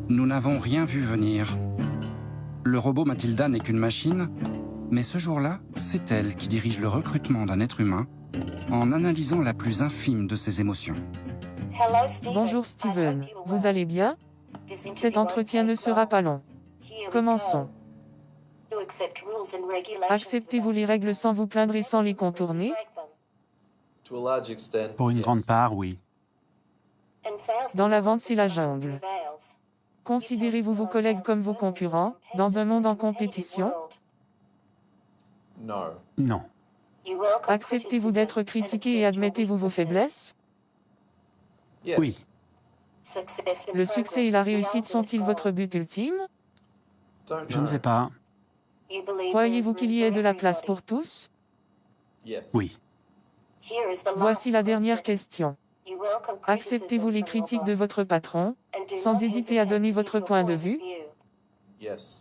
Nous n'avons rien vu venir. Le robot Mathilda n'est qu'une machine, mais ce jour-là, c'est elle qui dirige le recrutement d'un être humain en analysant la plus infime de ses émotions. Bonjour Steven, vous allez bien? Cet entretien ne sera pas long. Commençons. Acceptez-vous les règles sans vous plaindre et sans les contourner? Pour une grande part, oui. Dans la vente, c'est la jungle. Considérez-vous vos collègues comme vos concurrents, dans un monde en compétition? Non. Acceptez-vous d'être critiqué et admettez-vous vos faiblesses? Oui. Le succès et la réussite sont-ils votre but ultime? Je ne sais pas. Croyez-vous qu'il y ait de la place pour tous? Oui. Voici la dernière question. Acceptez-vous les critiques de votre patron, sans hésiter à donner votre point de vue?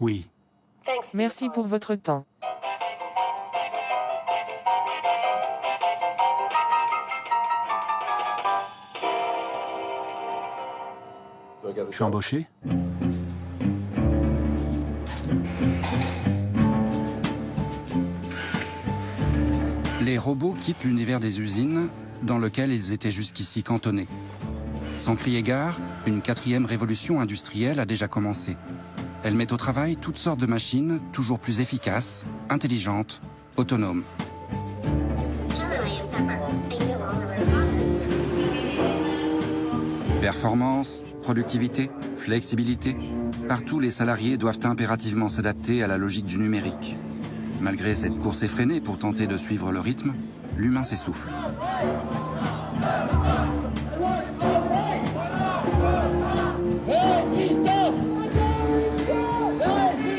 Oui. Merci pour votre temps. Je suis embauché? Les robots quittent l'univers des usines dans lequel ils étaient jusqu'ici cantonnés. Sans crier gare, une 4e révolution industrielle a déjà commencé. Elle met au travail toutes sortes de machines toujours plus efficaces, intelligentes, autonomes. Performance, productivité, flexibilité, partout les salariés doivent impérativement s'adapter à la logique du numérique. Malgré cette course effrénée pour tenter de suivre le rythme, l'humain s'essouffle.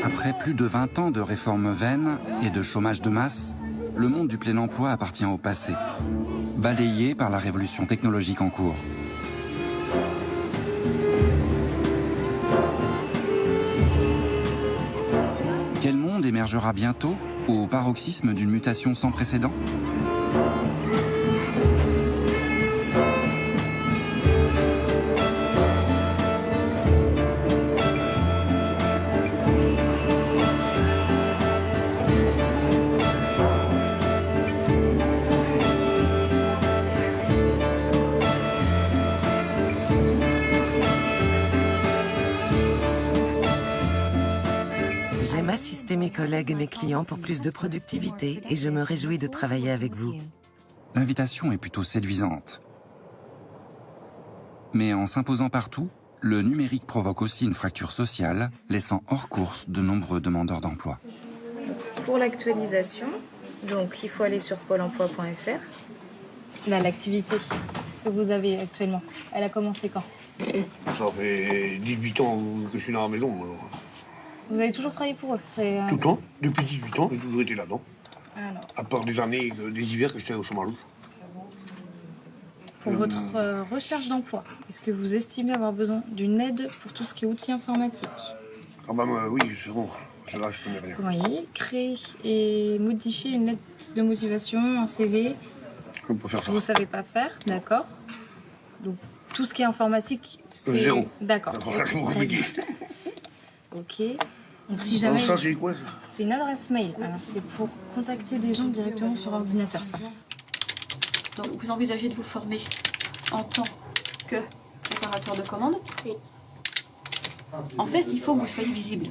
Après plus de 20 ans de réformes vaines et de chômage de masse, le monde du plein emploi appartient au passé, balayé par la révolution technologique en cours. Quel monde émergera bientôt au paroxysme d'une mutation sans précédent? J'aime assister mes collègues et mes clients pour plus de productivité et je me réjouis de travailler avec vous. L'invitation est plutôt séduisante. Mais en s'imposant partout, le numérique provoque aussi une fracture sociale, laissant hors course de nombreux demandeurs d'emploi. Pour l'actualisation, donc il faut aller sur pôle emploi.fr. Là, l'activité que vous avez actuellement, elle a commencé quand? Ça fait 18 ans que je suis dans la maison, moi. Vous avez toujours travaillé pour eux? Tout le temps, depuis 18 ans, j'ai toujours été là-dedans. Alors, À part des années, des hivers que j'étais au chômage. pour votre recherche d'emploi, est-ce que vous estimez avoir besoin d'une aide pour tout ce qui est outils informatiques? Ah bah oui, c'est bon. C'est là, je connais rien. Oui, créer et modifier une lettre de motivation, un CV, On peut faire ça. vous ne savez pas faire, d'accord. Donc, tout ce qui est informatique, c'est... Zéro. D'accord. D'accord, ça, c'est compliqué. Ok. Donc, si jamais... Ça, c'est quoi, ça? C'est une adresse mail. Alors, c'est pour contacter des gens directement sur ordinateur. Donc, vous envisagez de vous former en tant que préparateur de commandes? Oui. En fait, il faut que vous soyez visible.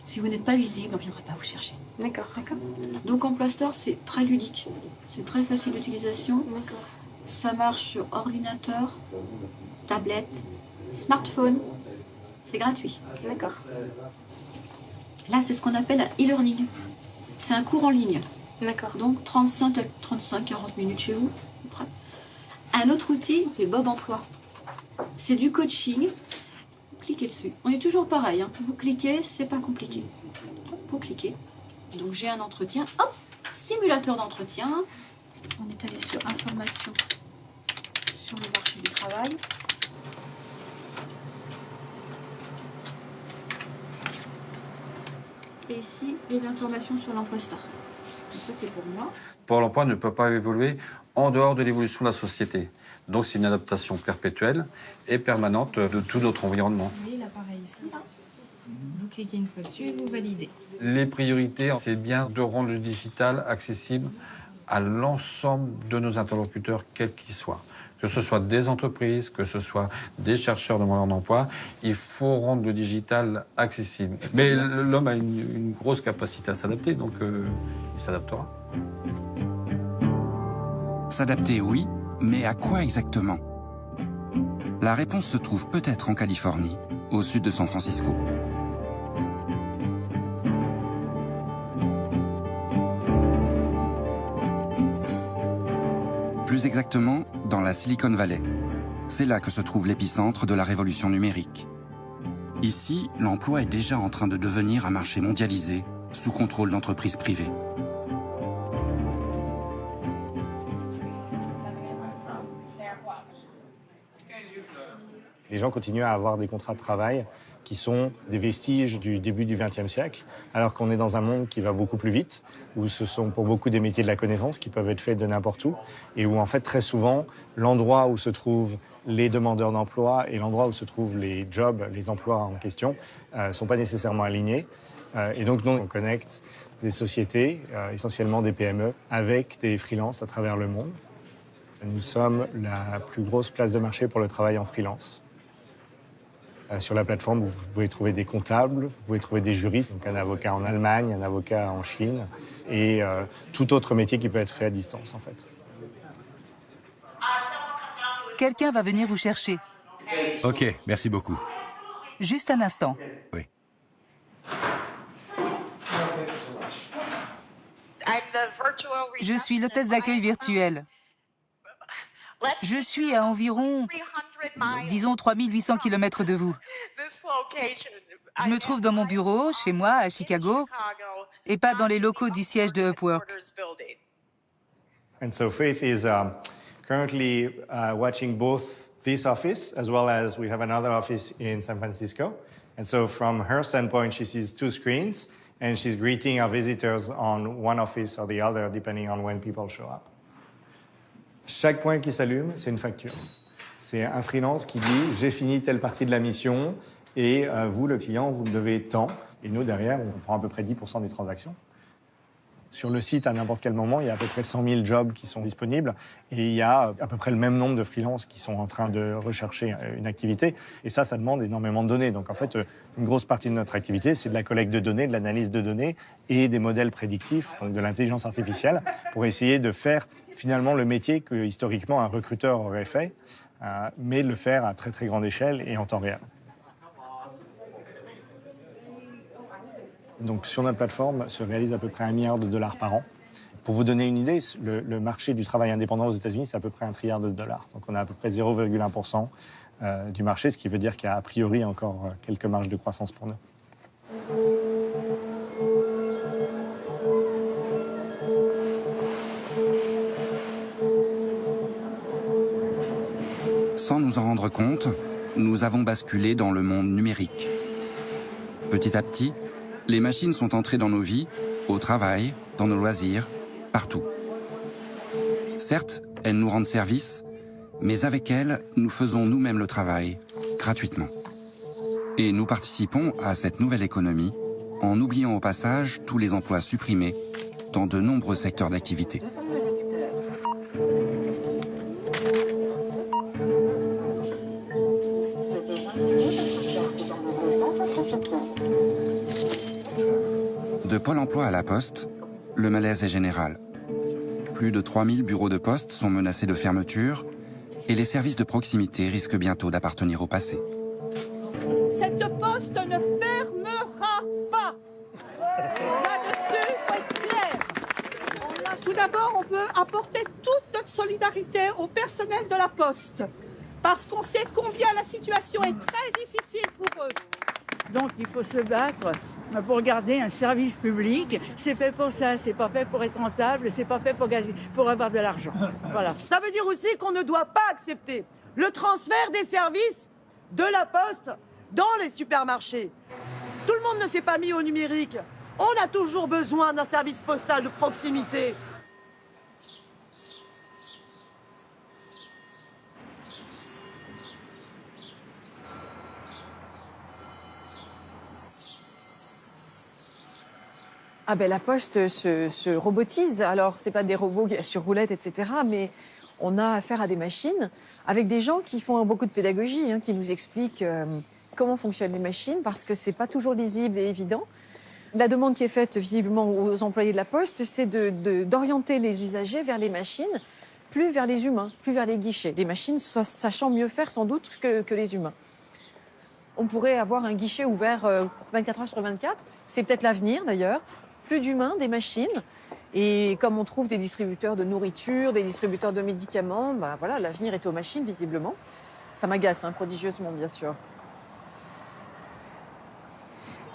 Si vous n'êtes pas visible, on ne viendra pas vous chercher. D'accord. D'accord. Donc, Emploi Store, c'est très ludique. C'est très facile d'utilisation. D'accord. Ça marche sur ordinateur, tablette, smartphone. C'est gratuit. D'accord. Là, c'est ce qu'on appelle un e-learning. C'est un cours en ligne. D'accord. Donc 35-40 minutes chez vous. Prêt. Un autre outil, c'est Bob Emploi. C'est du coaching. Vous cliquez dessus. On est toujours pareil. Hein. Vous cliquez, c'est pas compliqué. Vous cliquez. Donc j'ai un entretien. Hop, simulateur d'entretien. On est allé sur information sur le marché du travail. Et ici, les informations sur l'Emploi Store. ça c'est pour moi. Pôle emploi ne peut pas évoluer en dehors de l'évolution de la société. Donc c'est une adaptation perpétuelle et permanente de tout notre environnement. Vous voyez l'appareil ici, là. Vous cliquez une fois dessus et vous validez. Les priorités, c'est bien de rendre le digital accessible à l'ensemble de nos interlocuteurs, quels qu'ils soient. Que ce soit des entreprises, que ce soit des chercheurs demandeurs d'emploi, il faut rendre le digital accessible. Mais l'homme a une grosse capacité à s'adapter, donc il s'adaptera. S'adapter, oui, mais à quoi exactement? La réponse se trouve peut-être en Californie, au sud de San Francisco. Plus exactement, dans la Silicon Valley. C'est là que se trouve l'épicentre de la révolution numérique. Ici, l'emploi est déjà en train de devenir un marché mondialisé, sous contrôle d'entreprises privées. Les gens continuent à avoir des contrats de travail qui sont des vestiges du début du XXe siècle, alors qu'on est dans un monde qui va beaucoup plus vite, où ce sont pour beaucoup des métiers de la connaissance qui peuvent être faits de n'importe où, et où en fait très souvent, l'endroit où se trouvent les demandeurs d'emploi et l'endroit où se trouvent les jobs, les emplois en question, ne sont pas nécessairement alignés. Et donc nous, on connecte des sociétés, essentiellement des PME, avec des freelances à travers le monde. Nous sommes la plus grosse place de marché pour le travail en freelance. Sur la plateforme, vous pouvez trouver des comptables, vous pouvez trouver des juristes, donc un avocat en Allemagne, un avocat en Chine, et tout autre métier qui peut être fait à distance, en fait. Quelqu'un va venir vous chercher. Ok, merci beaucoup. Juste un instant. Oui. Je suis l'hôtesse d'accueil virtuelle. Je suis à environ, disons, 3800 km de vous. Je me trouve dans mon bureau, chez moi, à Chicago, et pas dans les locaux du siège de Upwork. And so Faith is currently watching both this office as well as we have another office in San Francisco. And so from her standpoint, she sees two screens and she's greeting our visitors on one office or the other, depending on when people show up. Chaque point qui s'allume, c'est une facture. C'est un freelance qui dit « j'ai fini telle partie de la mission et vous, le client, vous me devez tant ». Et nous, derrière, on prend à peu près 10% des transactions. Sur le site, à n'importe quel moment, il y a à peu près 100 000 jobs qui sont disponibles et il y a à peu près le même nombre de freelances qui sont en train de rechercher une activité. Et ça demande énormément de données. Donc en fait, une grosse partie de notre activité, c'est de la collecte de données, de l'analyse de données et des modèles prédictifs, donc de l'intelligence artificielle, pour essayer de faire finalement le métier que historiquement un recruteur aurait fait, mais le faire à très très grande échelle et en temps réel. Donc sur notre plateforme se réalise à peu près $1 milliard par an. Pour vous donner une idée, le marché du travail indépendant aux États-Unis, c'est à peu près $1 trillion. Donc on a à peu près 0,1% du marché, ce qui veut dire qu'il y a a priori encore quelques marges de croissance pour nous. Sans nous en rendre compte, nous avons basculé dans le monde numérique. Petit à petit, les machines sont entrées dans nos vies, au travail, dans nos loisirs, partout. Certes, elles nous rendent service, mais avec elles, nous faisons nous-mêmes le travail, gratuitement. Et nous participons à cette nouvelle économie en oubliant au passage tous les emplois supprimés dans de nombreux secteurs d'activité. De Pôle emploi à la Poste, le malaise est général. Plus de 3000 bureaux de poste sont menacés de fermeture et les services de proximité risquent bientôt d'appartenir au passé. Cette poste ne fermera pas. Là-dessus, il faut être clair. Tout d'abord, on veut apporter toute notre solidarité au personnel de la Poste parce qu'on sait combien la situation est très difficile pour eux. Donc il faut se battre pour garder un service public. C'est fait pour ça, c'est pas fait pour être rentable, c'est pas fait pour avoir de l'argent. Voilà. Ça veut dire aussi qu'on ne doit pas accepter le transfert des services de la Poste dans les supermarchés. Tout le monde ne s'est pas mis au numérique. On a toujours besoin d'un service postal de proximité. Ah ben la poste se robotise. Alors, c'est pas des robots sur roulette, etc. Mais on a affaire à des machines avec des gens qui font beaucoup de pédagogie, hein, qui nous expliquent comment fonctionnent les machines, parce que c'est pas toujours lisible et évident. La demande qui est faite visiblement aux employés de la poste, c'est d'orienter les usagers vers les machines, plus vers les humains, plus vers les guichets. Les machines sachant mieux faire sans doute que les humains. On pourrait avoir un guichet ouvert 24 heures sur 24. C'est peut-être l'avenir d'ailleurs. Plus d'humains, des machines. Et comme on trouve des distributeurs de nourriture, des distributeurs de médicaments, bah voilà, l'avenir est aux machines, visiblement. Ça m'agace, hein, prodigieusement, bien sûr.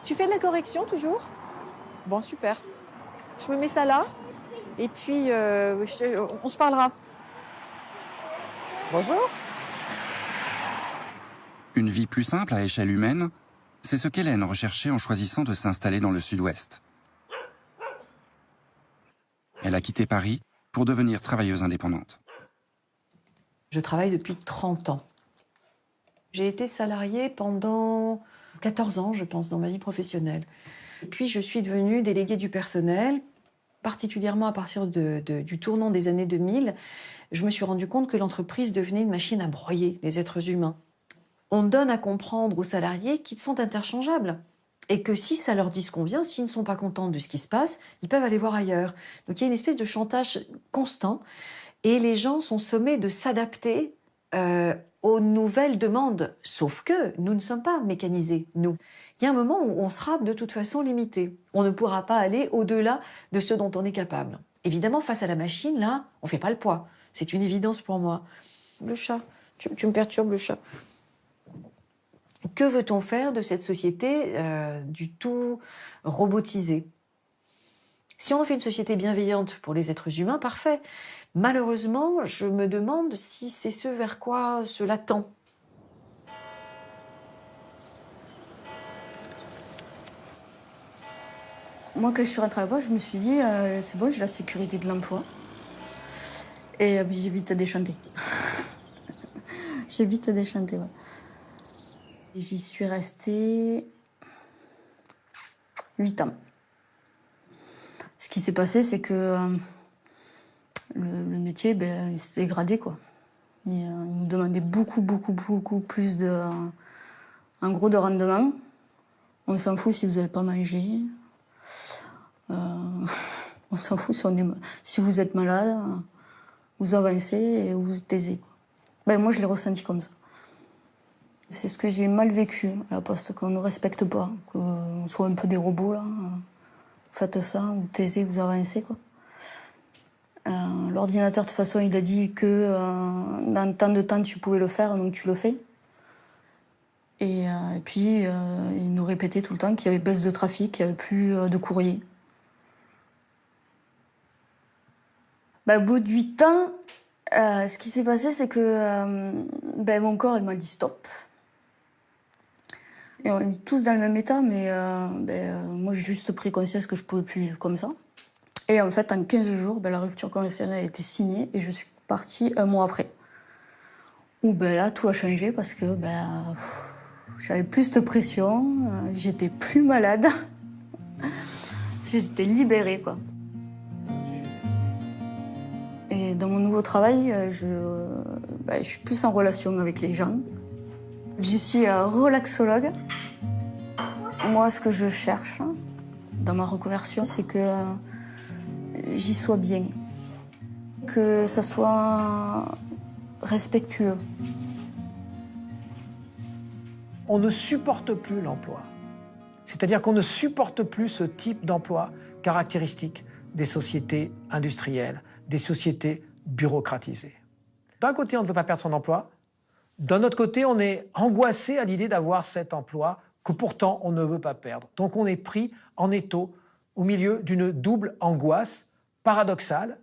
Tu fais de la correction, toujours? Bon, super. Je me mets ça là, et puis on se parlera. Bonjour. Une vie plus simple à échelle humaine, c'est ce qu'Hélène recherchait en choisissant de s'installer dans le sud-ouest. Elle a quitté Paris pour devenir travailleuse indépendante. Je travaille depuis 30 ans. J'ai été salariée pendant 14 ans, je pense, dans ma vie professionnelle. Puis je suis devenue déléguée du personnel, particulièrement à partir du tournant des années 2000. Je me suis rendu compte que l'entreprise devenait une machine à broyer les êtres humains. On donne à comprendre aux salariés qu'ils sont interchangeables. Et que si ça leur disconvient, s'ils ne sont pas contents de ce qui se passe, ils peuvent aller voir ailleurs. Donc il y a une espèce de chantage constant. Et les gens sont sommés de s'adapter aux nouvelles demandes. Sauf que nous ne sommes pas mécanisés, nous. Il y a un moment où on sera de toute façon limité. On ne pourra pas aller au-delà de ce dont on est capable. Évidemment, face à la machine, là, on ne fait pas le poids. C'est une évidence pour moi. Le chat, tu me perturbes, le chat. Que veut-on faire de cette société du tout robotisée? Si on en fait une société bienveillante pour les êtres humains, parfait. Malheureusement, je me demande si c'est ce vers quoi cela tend. Moi, quand je suis rentrée là-bas, je me suis dit, c'est bon, j'ai la sécurité de l'emploi. Et j'ai vite déchanté. J'ai vite déchanté, ouais. J'y suis restée 8 ans. Ce qui s'est passé, c'est que le métier, il s'est dégradé, quoi. Il nous demandait beaucoup plus de rendement. On s'en fout si vous n'avez pas mangé. On s'en fout si vous êtes malade. Vous avancez et vous vous taisez, quoi. Moi, je l'ai ressenti comme ça. C'est ce que j'ai mal vécu à la poste, qu'on ne respecte pas, qu'on soit un peu des robots, là. Vous faites ça, vous taisez, vous avancez, quoi. L'ordinateur, de toute façon, il a dit que dans tant de temps, tu pouvais le faire, donc tu le fais. Et puis, il nous répétait tout le temps qu'il y avait baisse de trafic, qu'il n'y avait plus de courrier. Au bout de 8 ans, ce qui s'est passé, c'est que mon corps, il m'a dit stop. Et on est tous dans le même état, mais moi, j'ai juste pris conscience que je ne pouvais plus vivre comme ça. Et en fait, en 15 jours, la rupture conventionnelle a été signée et je suis partie 1 mois après. Où là, tout a changé parce que j'avais plus de pression, j'étais plus malade. J'étais libérée, quoi. Et dans mon nouveau travail, je suis plus en relation avec les gens. Je suis relaxologue. Moi, ce que je cherche dans ma reconversion, c'est que j'y sois bien. Que ça soit respectueux. On ne supporte plus l'emploi. C'est-à-dire qu'on ne supporte plus ce type d'emploi caractéristique des sociétés industrielles, des sociétés bureaucratisées. D'un côté, on ne veut pas perdre son emploi. D'un autre côté, on est angoissé à l'idée d'avoir cet emploi que pourtant on ne veut pas perdre. Donc on est pris en étau au milieu d'une double angoisse paradoxale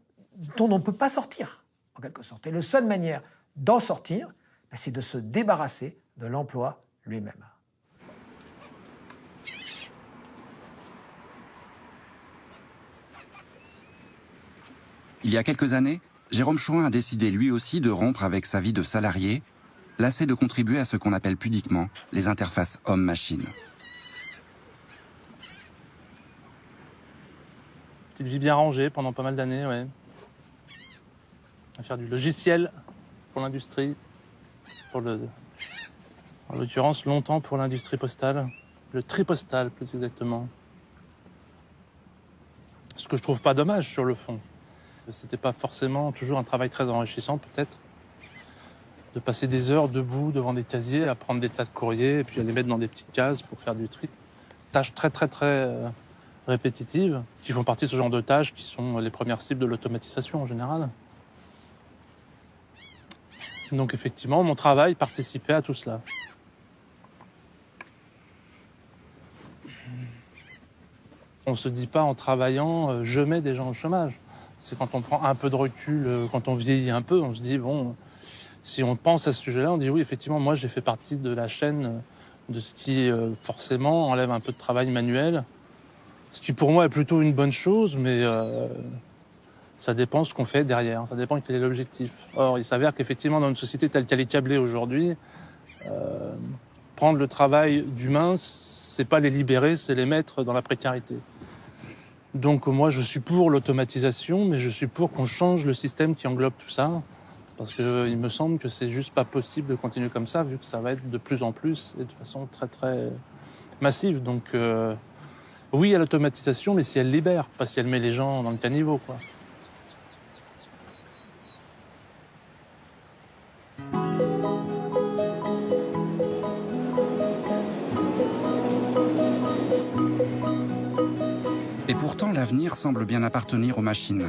dont on ne peut pas sortir, en quelque sorte. Et la seule manière d'en sortir, c'est de se débarrasser de l'emploi lui-même. Il y a quelques années, Jérôme Chouin a décidé lui aussi de rompre avec sa vie de salarié, lassé de contribuer à ce qu'on appelle pudiquement les interfaces homme-machine. Petite vie bien rangée pendant pas mal d'années, ouais. À faire du logiciel pour l'industrie, en l'occurrence longtemps pour l'industrie postale, le tri-postal plus exactement. Ce que je trouve pas dommage sur le fond. C'était pas forcément toujours un travail très enrichissant peut-être, de passer des heures debout devant des casiers, à prendre des tas de courriers et puis à les mettre dans des petites cases pour faire du tri. Tâches très répétitives, qui font partie de ce genre de tâches qui sont les premières cibles de l'automatisation en général. Donc effectivement, mon travail participait à tout cela. On ne se dit pas en travaillant, je mets des gens au chômage. C'est quand on prend un peu de recul, quand on vieillit un peu, on se dit, bon, si on pense à ce sujet-là, on dit oui, effectivement, moi j'ai fait partie de la chaîne de ce qui forcément enlève un peu de travail manuel. Ce qui pour moi est plutôt une bonne chose, mais ça dépend ce qu'on fait derrière, ça dépend quel est l'objectif. Or, il s'avère qu'effectivement, dans une société telle qu'elle est câblée aujourd'hui, prendre le travail d'humain, c'est pas les libérer, c'est les mettre dans la précarité. Donc moi, je suis pour l'automatisation, mais je suis pour qu'on change le système qui englobe tout ça, parce qu'il me semble que c'est juste pas possible de continuer comme ça, vu que ça va être de plus en plus et de façon très massive. Donc oui à l'automatisation, mais si elle libère, pas si elle met les gens dans le caniveau, quoi. Et pourtant, l'avenir semble bien appartenir aux machines.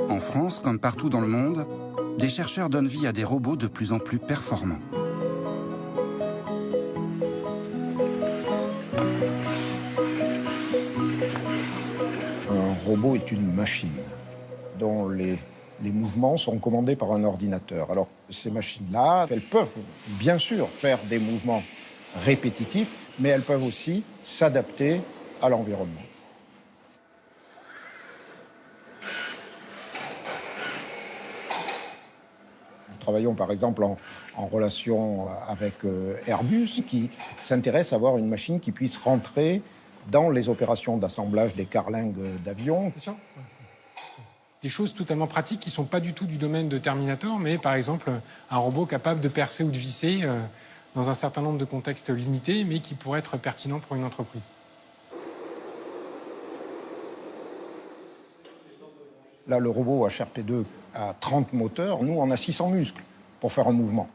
En France, comme partout dans le monde, des chercheurs donnent vie à des robots de plus en plus performants. Un robot est une machine dont les mouvements sont commandés par un ordinateur. Alors, ces machines-là, elles peuvent bien sûr faire des mouvements répétitifs, mais elles peuvent aussi s'adapter à l'environnement. Nous travaillons par exemple en relation avec Airbus, qui s'intéresse à avoir une machine qui puisse rentrer dans les opérations d'assemblage des carlingues d'avions. Des choses totalement pratiques qui ne sont pas du tout du domaine de Terminator, mais par exemple un robot capable de percer ou de visser dans un certain nombre de contextes limités, mais qui pourrait être pertinent pour une entreprise. Là, le robot HRP2 a 30 moteurs, nous, on a 600 muscles pour faire un mouvement.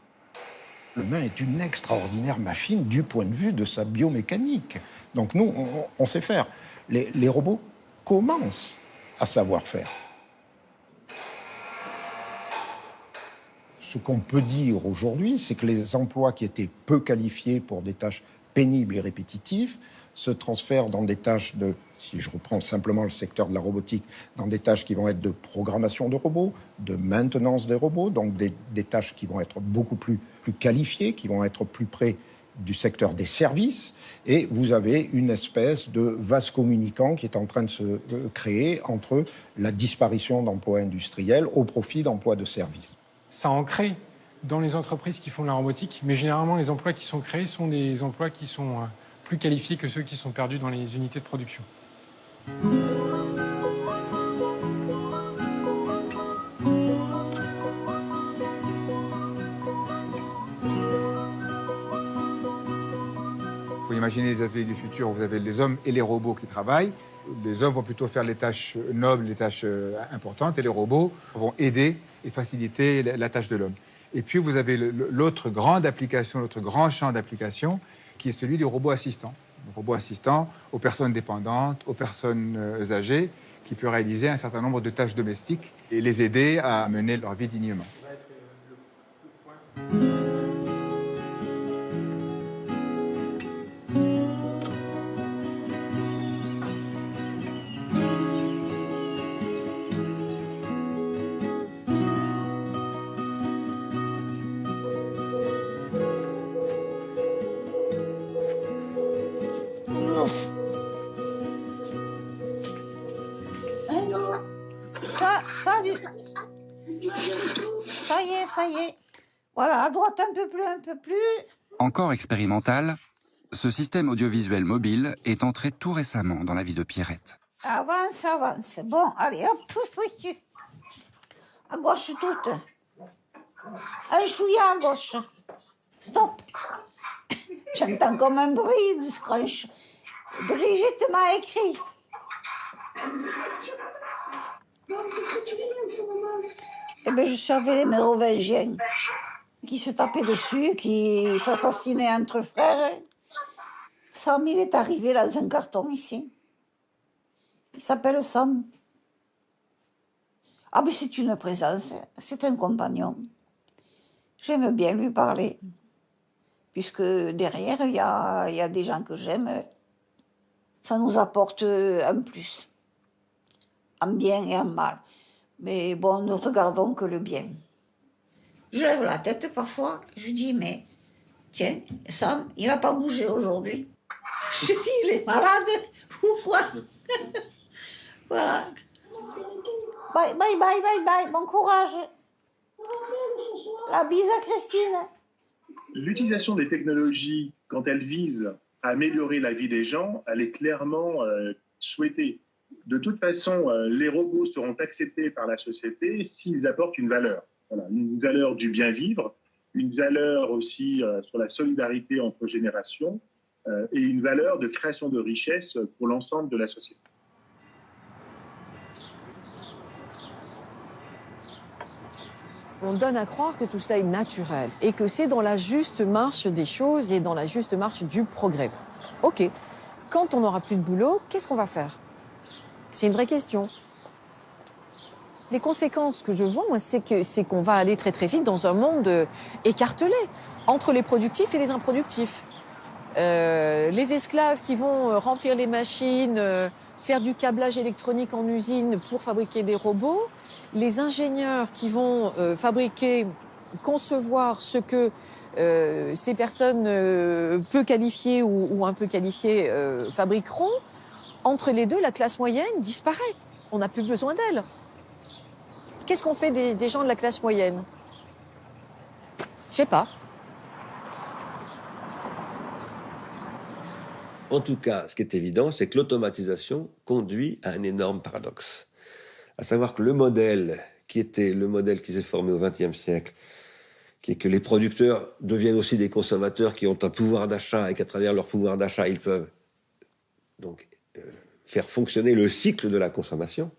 L'humain est une extraordinaire machine du point de vue de sa biomécanique. Donc nous, on sait faire. Les robots commencent à savoir faire. Ce qu'on peut dire aujourd'hui, c'est que les emplois qui étaient peu qualifiés pour des tâches pénibles et répétitives se transfèrent dans des tâches de, si je reprends simplement le secteur de la robotique, dans des tâches qui vont être de programmation de robots, de maintenance des robots, donc des tâches qui vont être beaucoup plus qualifiées, qui vont être plus près du secteur des services, et vous avez une espèce de vase communicant qui est en train de se créer entre la disparition d'emplois industriels au profit d'emplois de services. Ça en crée dans les entreprises qui font de la robotique, mais généralement les emplois qui sont créés sont des emplois qui sont plus qualifiés que ceux qui sont perdus dans les unités de production. Il faut imaginer les ateliers du futur où vous avez les hommes et les robots qui travaillent. Les hommes vont plutôt faire les tâches nobles, les tâches importantes, et les robots vont aider et faciliter la tâche de l'homme. Et puis vous avez l'autre grande application, l'autre grand champ d'application, qui est celui du robot assistant. Le robot assistant aux personnes dépendantes, aux personnes âgées, qui peut réaliser un certain nombre de tâches domestiques et les aider à mener leur vie dignement. À droite, un peu plus, un peu plus. Encore expérimental, ce système audiovisuel mobile est entré tout récemment dans la vie de Pierrette. Avance, avance. Bon, allez, hop, à gauche toute. Un chouïa à gauche. Stop. J'entends comme un bruit de scrunch. Brigitte m'a écrit. Eh bien, je surveillais les mérovingiens qui se tapaient dessus, qui s'assassinaient entre frères. Sam, il est arrivé dans un carton ici. Il s'appelle Sam. Ah, mais c'est une présence, c'est un compagnon. J'aime bien lui parler, puisque derrière, il y a des gens que j'aime. Ça nous apporte un plus, en bien et en mal. Mais bon, ne regardons que le bien. Je lève la tête parfois, je dis, mais tiens, Sam, il n'a pas bougé aujourd'hui. Je dis, il est malade ou quoi? Voilà. Bye, bye, bye, bye, bye, bon courage. La bise à Christine. L'utilisation des technologies, quand elles visent à améliorer la vie des gens, elle est clairement souhaitée. De toute façon, les robots seront acceptés par la société s'ils apportent une valeur. Voilà, une valeur du bien vivre, une valeur aussi sur la solidarité entre générations et une valeur de création de richesse pour l'ensemble de la société. On donne à croire que tout cela est naturel et que c'est dans la juste marche des choses et dans la juste marche du progrès. Ok, quand on n'aura plus de boulot, qu'est-ce qu'on va faire? C'est une vraie question. Les conséquences que je vois, moi, c'est qu'on va aller très très vite dans un monde écartelé entre les productifs et les improductifs. Les esclaves qui vont remplir les machines, faire du câblage électronique en usine pour fabriquer des robots, les ingénieurs qui vont fabriquer, concevoir ce que ces personnes peu qualifiées ou un peu qualifiées fabriqueront. Entre les deux, la classe moyenne disparaît. On n'a plus besoin d'elle. Qu'est-ce qu'on fait des gens de la classe moyenne? Je sais pas. En tout cas, ce qui est évident, c'est que l'automatisation conduit à un énorme paradoxe. À savoir que le modèle qui était le modèle qui s'est formé au XXe siècle, qui est que les producteurs deviennent aussi des consommateurs qui ont un pouvoir d'achat et qu'à travers leur pouvoir d'achat, ils peuvent donc faire fonctionner le cycle de la consommation,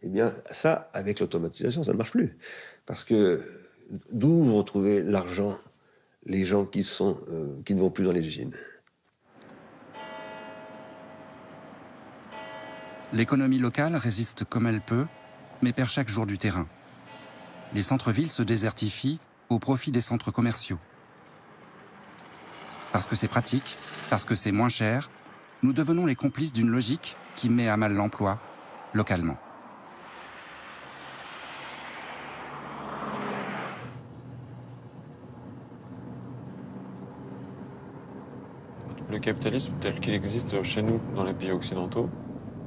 eh bien ça, avec l'automatisation, ça ne marche plus. Parce que d'où vont trouver l'argent les gens qui ne vont plus dans les usines? L'économie locale résiste comme elle peut, mais perd chaque jour du terrain. Les centres-villes se désertifient au profit des centres commerciaux. Parce que c'est pratique, parce que c'est moins cher, nous devenons les complices d'une logique qui met à mal l'emploi, localement. Le capitalisme tel qu'il existe chez nous dans les pays occidentaux,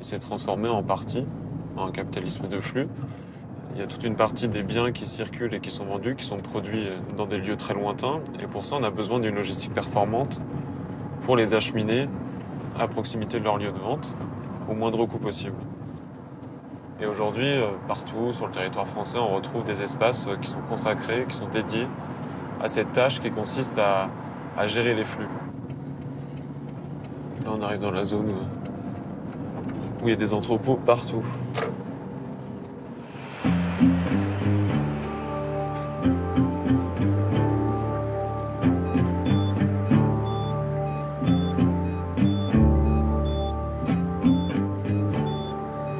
il s'est transformé en partie en un capitalisme de flux. Il y a toute une partie des biens qui circulent et qui sont vendus, qui sont produits dans des lieux très lointains. Et pour ça, on a besoin d'une logistique performante pour les acheminer à proximité de leur lieu de vente, au moindre coût possible. Et aujourd'hui, partout sur le territoire français, on retrouve des espaces qui sont consacrés, qui sont dédiés à cette tâche qui consiste à gérer les flux. Là, on arrive dans la zone où il y a des entrepôts partout.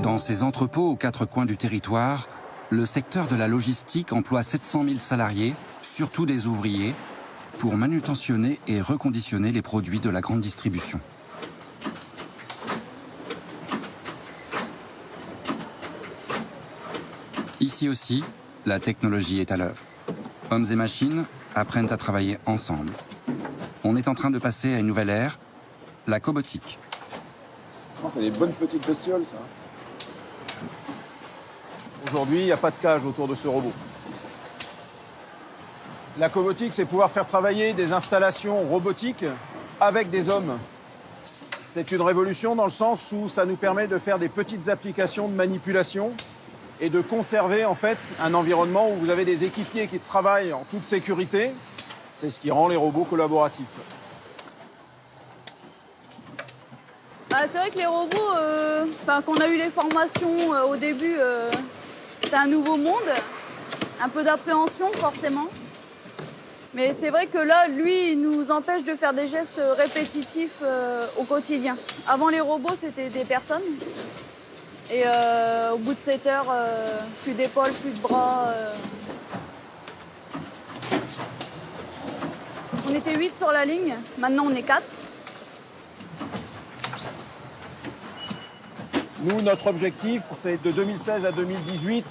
Dans ces entrepôts aux quatre coins du territoire, le secteur de la logistique emploie 700 000 salariés, surtout des ouvriers, pour manutentionner et reconditionner les produits de la grande distribution. Ici aussi, la technologie est à l'œuvre. Hommes et machines apprennent à travailler ensemble. On est en train de passer à une nouvelle ère, la cobotique. C'est des bonnes petites bestioles, ça. Aujourd'hui, il n'y a pas de cage autour de ce robot. La cobotique, c'est pouvoir faire travailler des installations robotiques avec des hommes. C'est une révolution dans le sens où ça nous permet de faire des petites applications de manipulation et de conserver en fait un environnement où vous avez des équipiers qui travaillent en toute sécurité. C'est ce qui rend les robots collaboratifs. C'est vrai que les robots, quand on a eu les formations au début, c'était un nouveau monde, un peu d'appréhension forcément. Mais c'est vrai que là, lui, il nous empêche de faire des gestes répétitifs au quotidien. Avant les robots, c'était des personnes. Et au bout de 7 heures, plus d'épaules, plus de bras. On était 8 sur la ligne, maintenant on est 4. Nous, notre objectif, c'est de 2016 à 2018,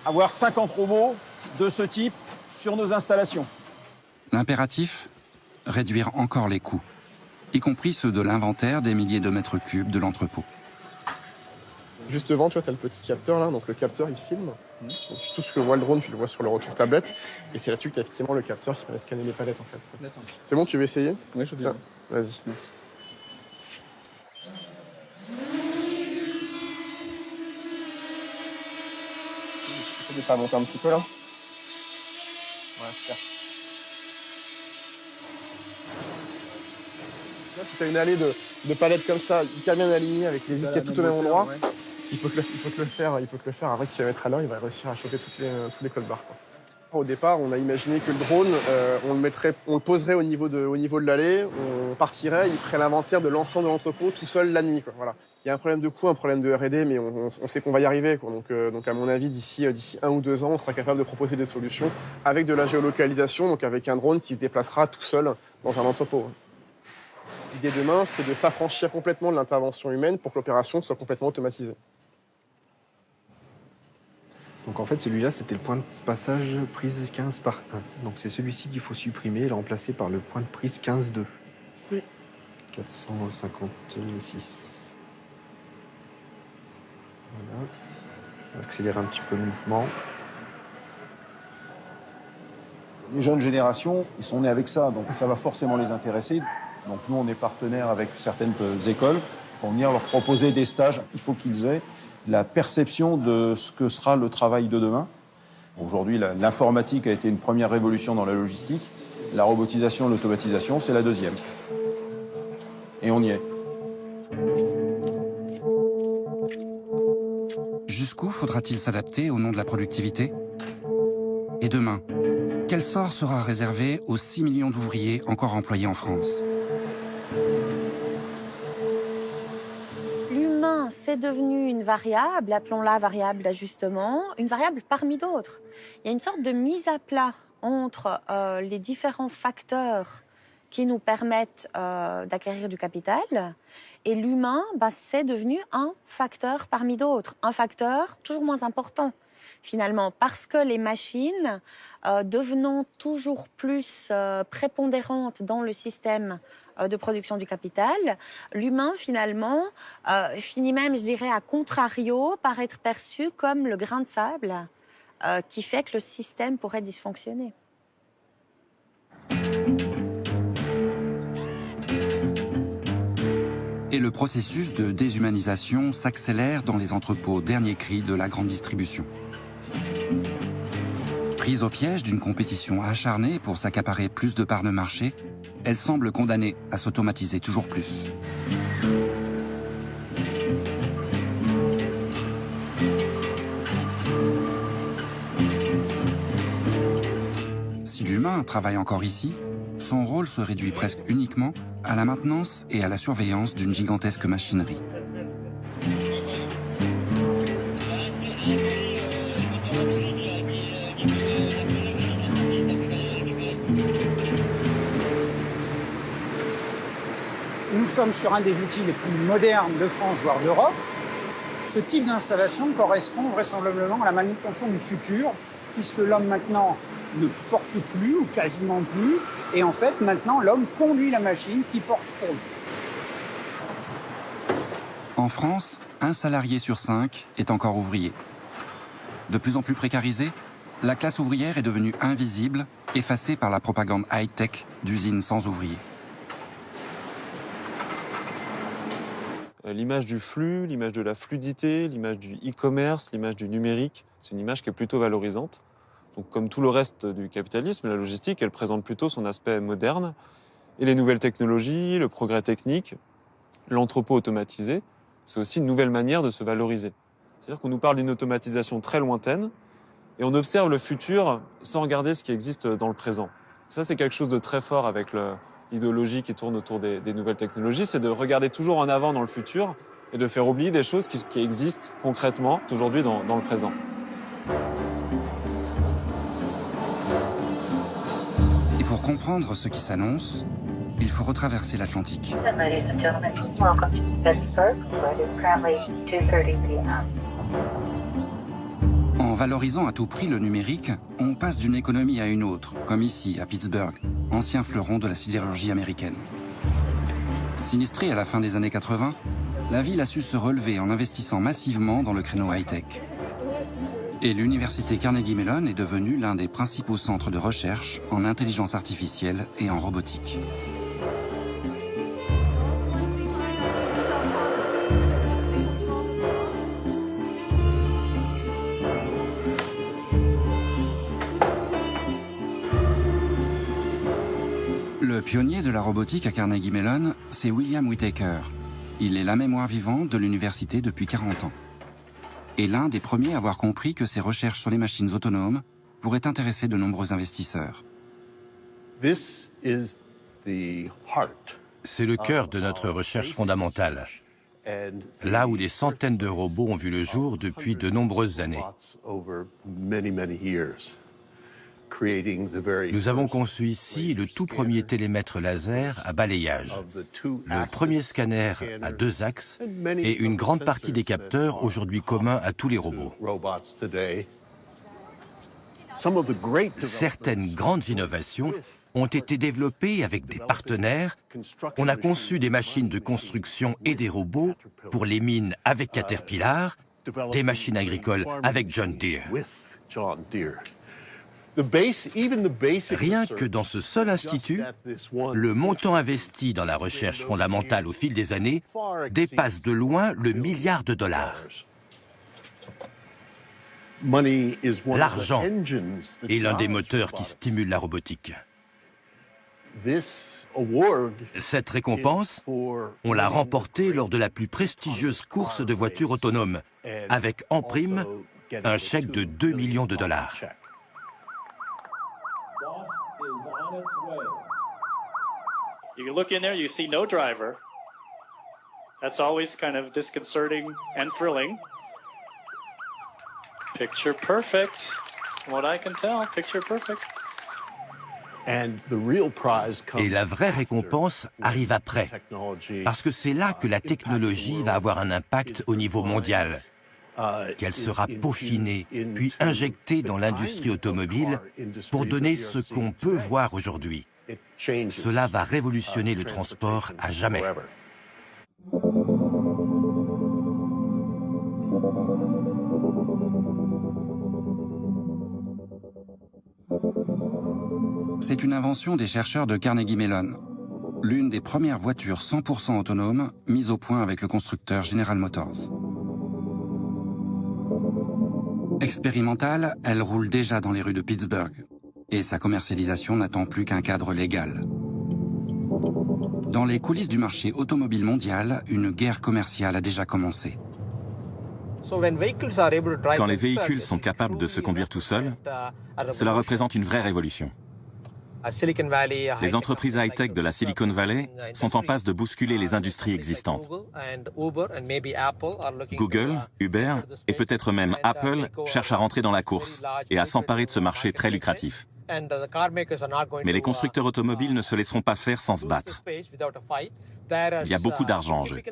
avoir 50 robots de ce type sur nos installations. L'impératif, réduire encore les coûts, y compris ceux de l'inventaire des milliers de mètres cubes de l'entrepôt. Juste devant, tu vois, t'as le petit capteur là, donc le capteur il filme. Donc, tout ce que voit le drone, tu le vois sur le retour tablette. Et c'est là-dessus que t'as effectivement le capteur qui va scanner les palettes en fait. C'est bon, tu veux essayer? Oui, je veux bien. Vas-y. Merci. Tu peux faire monter un petit peu là? Ouais, super. Là, tu as une allée de palettes comme ça, hyper bien alignée avec les disquettes tout au même endroit. Ouais. Il peut te le faire à 20 km à l'heure, il va réussir à choper tous les codes barres. Au départ, on a imaginé que le drone, on le poserait au niveau de l'allée, on partirait, il ferait l'inventaire de l'ensemble de l'entrepôt tout seul la nuit. Quoi. Voilà. Il y a un problème de coût, un problème de R&D, mais on sait qu'on va y arriver. Quoi. Donc à mon avis, d'ici 1 ou 2 ans, on sera capable de proposer des solutions avec de la géolocalisation, donc avec un drone qui se déplacera tout seul dans un entrepôt. L'idée demain, c'est de s'affranchir complètement de l'intervention humaine pour que l'opération soit complètement automatisée. Donc en fait, celui-là, c'était le point de passage prise 15 par 1. Donc c'est celui-ci qu'il faut supprimer et le remplacer par le point de prise 15-2. Oui. 456. Voilà. On va accélérer un petit peu le mouvement. Les jeunes générations, ils sont nés avec ça, donc ça va forcément les intéresser. Donc nous, on est partenaires avec certaines écoles pour venir leur proposer des stages. Il faut qu'ils aient la perception de ce que sera le travail de demain. Aujourd'hui, l'informatique a été une première révolution dans la logistique. La robotisation et l'automatisation, c'est la deuxième. Et on y est. Jusqu'où faudra-t-il s'adapter au nom de la productivité? Et demain, quel sort sera réservé aux 6 millions d'ouvriers encore employés en France? C'est devenu une variable, appelons-la variable d'ajustement, une variable parmi d'autres. Il y a une sorte de mise à plat entre les différents facteurs qui nous permettent d'acquérir du capital et l'humain, c'est devenu un facteur parmi d'autres, un facteur toujours moins important finalement, parce que les machines devenant toujours plus prépondérantes dans le système de production du capital, l'humain, finalement, finit même, je dirais, à contrario, par être perçu comme le grain de sable qui fait que le système pourrait dysfonctionner. Et le processus de déshumanisation s'accélère dans les entrepôts dernier cri de la grande distribution. Prise au piège d'une compétition acharnée pour s'accaparer plus de parts de marché, elle semble condamnée à s'automatiser toujours plus. Si l'humain travaille encore ici, son rôle se réduit presque uniquement à la maintenance et à la surveillance d'une gigantesque machinerie. Nous sommes sur un des outils les plus modernes de France, voire d'Europe. Ce type d'installation correspond vraisemblablement à la manutention du futur, puisque l'homme maintenant ne porte plus, ou quasiment plus, et en fait, maintenant, l'homme conduit la machine qui porte pour lui. En France, 1 salarié sur 5 est encore ouvrier. De plus en plus précarisée, la classe ouvrière est devenue invisible effacés par la propagande high-tech d'usines sans ouvriers. L'image du flux, l'image de la fluidité, l'image du e-commerce, l'image du numérique, c'est une image qui est plutôt valorisante. Donc, comme tout le reste du capitalisme, la logistique, elle présente plutôt son aspect moderne. Et les nouvelles technologies, le progrès technique, l'entrepôt automatisé, c'est aussi une nouvelle manière de se valoriser. C'est-à-dire qu'on nous parle d'une automatisation très lointaine et on observe le futur sans regarder ce qui existe dans le présent. Ça, c'est quelque chose de très fort avec l'idéologie qui tourne autour des nouvelles technologies, c'est de regarder toujours en avant dans le futur et de faire oublier des choses qui existent concrètement aujourd'hui dans le présent. Et pour comprendre ce qui s'annonce, il faut retraverser l'Atlantique. En valorisant à tout prix le numérique, on passe d'une économie à une autre, comme ici, à Pittsburgh, ancien fleuron de la sidérurgie américaine. Sinistrée à la fin des années 80, la ville a su se relever en investissant massivement dans le créneau high-tech. Et l'université Carnegie Mellon est devenue l'un des principaux centres de recherche en intelligence artificielle et en robotique. Le pionnier de la robotique à Carnegie Mellon, c'est William Whitaker. Il est la mémoire vivante de l'université depuis 40 ans. Et l'un des premiers à avoir compris que ses recherches sur les machines autonomes pourraient intéresser de nombreux investisseurs. C'est le cœur de notre recherche fondamentale. Là où des centaines de robots ont vu le jour depuis de nombreuses années. Nous avons conçu ici le tout premier télémètre laser à balayage, le premier scanner à 2 axes et une grande partie des capteurs aujourd'hui communs à tous les robots. Certaines grandes innovations ont été développées avec des partenaires. On a conçu des machines de construction et des robots pour les mines avec Caterpillar, des machines agricoles avec John Deere. Rien que dans ce seul institut, le montant investi dans la recherche fondamentale au fil des années dépasse de loin le milliard de dollars. L'argent est l'un des moteurs qui stimule la robotique. Cette récompense, on l'a remportée lors de la plus prestigieuse course de voitures autonomes, avec en prime un chèque de 2 millions de dollars. You look in there, you see no driver. That's always kind of disconcerting and thrilling. Picture perfect. From what I can tell, picture perfect. Et la vraie récompense arrive après, parce que c'est là que la technologie va avoir un impact au niveau mondial, qu'elle sera peaufinée, puis injectée dans l'industrie automobile pour donner ce qu'on peut voir aujourd'hui. Cela va révolutionner le transport à jamais. C'est une invention des chercheurs de Carnegie Mellon, l'une des premières voitures 100% autonomes mises au point avec le constructeur General Motors. Expérimentale, elle roule déjà dans les rues de Pittsburgh et sa commercialisation n'attend plus qu'un cadre légal. Dans les coulisses du marché automobile mondial, une guerre commerciale a déjà commencé. Quand les véhicules sont capables de se conduire tout seuls, cela représente une vraie révolution. Les entreprises high-tech de la Silicon Valley sont en passe de bousculer les industries existantes. Google, Uber et peut-être même Apple cherchent à rentrer dans la course et à s'emparer de ce marché très lucratif. Mais les constructeurs automobiles ne se laisseront pas faire sans se battre. Il y a beaucoup d'argent en jeu.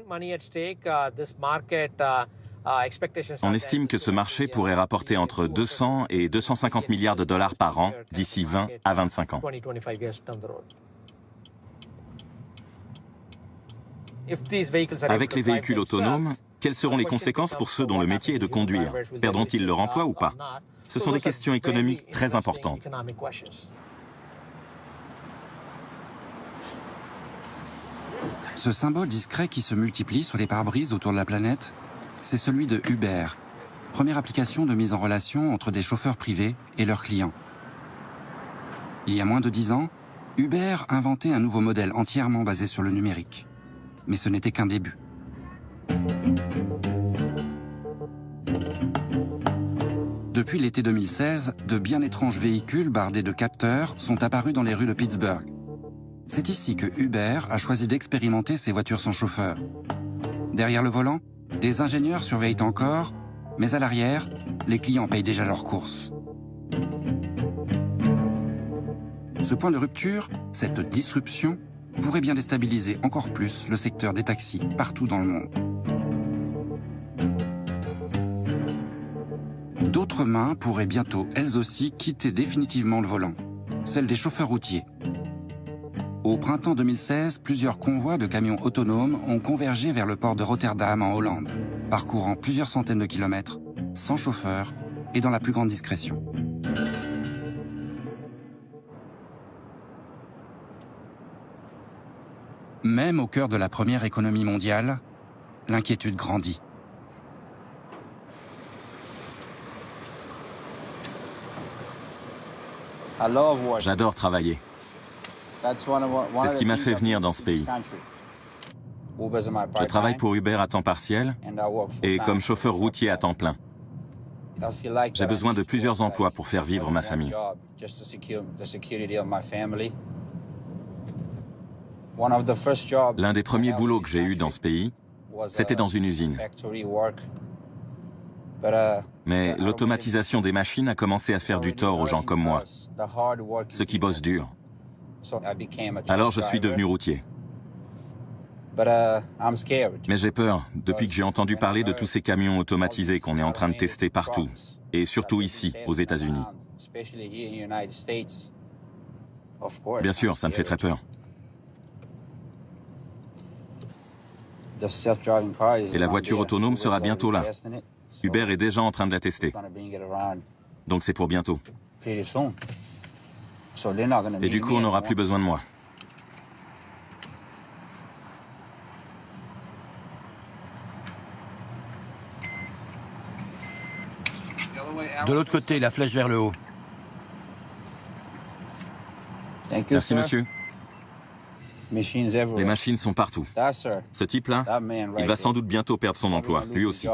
On estime que ce marché pourrait rapporter entre 200 et 250 milliards de dollars par an d'ici 20 à 25 ans. Avec les véhicules autonomes, quelles seront les conséquences pour ceux dont le métier est de conduire? Perdront-ils leur emploi ou pas? Ce sont des questions économiques très importantes. Ce symbole discret qui se multiplie sur les pare-brises autour de la planète, c'est celui de Uber, première application de mise en relation entre des chauffeurs privés et leurs clients. Il y a moins de 10 ans, Uber inventait un nouveau modèle entièrement basé sur le numérique. Mais ce n'était qu'un début. Depuis l'été 2016, de bien étranges véhicules bardés de capteurs sont apparus dans les rues de Pittsburgh. C'est ici que Uber a choisi d'expérimenter ces voitures sans chauffeur. Derrière le volant, des ingénieurs surveillent encore, mais à l'arrière, les clients payent déjà leurs courses. Ce point de rupture, cette disruption, pourrait bien déstabiliser encore plus le secteur des taxis partout dans le monde. D'autres mains pourraient bientôt, elles aussi, quitter définitivement le volant, celle des chauffeurs routiers. Au printemps 2016, plusieurs convois de camions autonomes ont convergé vers le port de Rotterdam en Hollande, parcourant plusieurs centaines de kilomètres, sans chauffeur et dans la plus grande discrétion. Même au cœur de la première économie mondiale, l'inquiétude grandit. J'adore travailler. C'est ce qui m'a fait venir dans ce pays. Je travaille pour Uber à temps partiel et comme chauffeur routier à temps plein. J'ai besoin de plusieurs emplois pour faire vivre ma famille. L'un des premiers boulots que j'ai eu dans ce pays, c'était dans une usine. Mais l'automatisation des machines a commencé à faire du tort aux gens comme moi, ceux qui bossent dur. Alors je suis devenu routier. Mais j'ai peur, depuis que j'ai entendu parler de tous ces camions automatisés qu'on est en train de tester partout, et surtout ici, aux États-Unis. Bien sûr, ça me fait très peur. Et la voiture autonome sera bientôt là. Uber est déjà en train de la tester. Donc c'est pour bientôt. Et du coup, on n'aura plus besoin de moi. De l'autre côté, la flèche vers le haut. Merci, monsieur. Les machines sont partout. Ce type-là, il va sans doute bientôt perdre son emploi, lui aussi.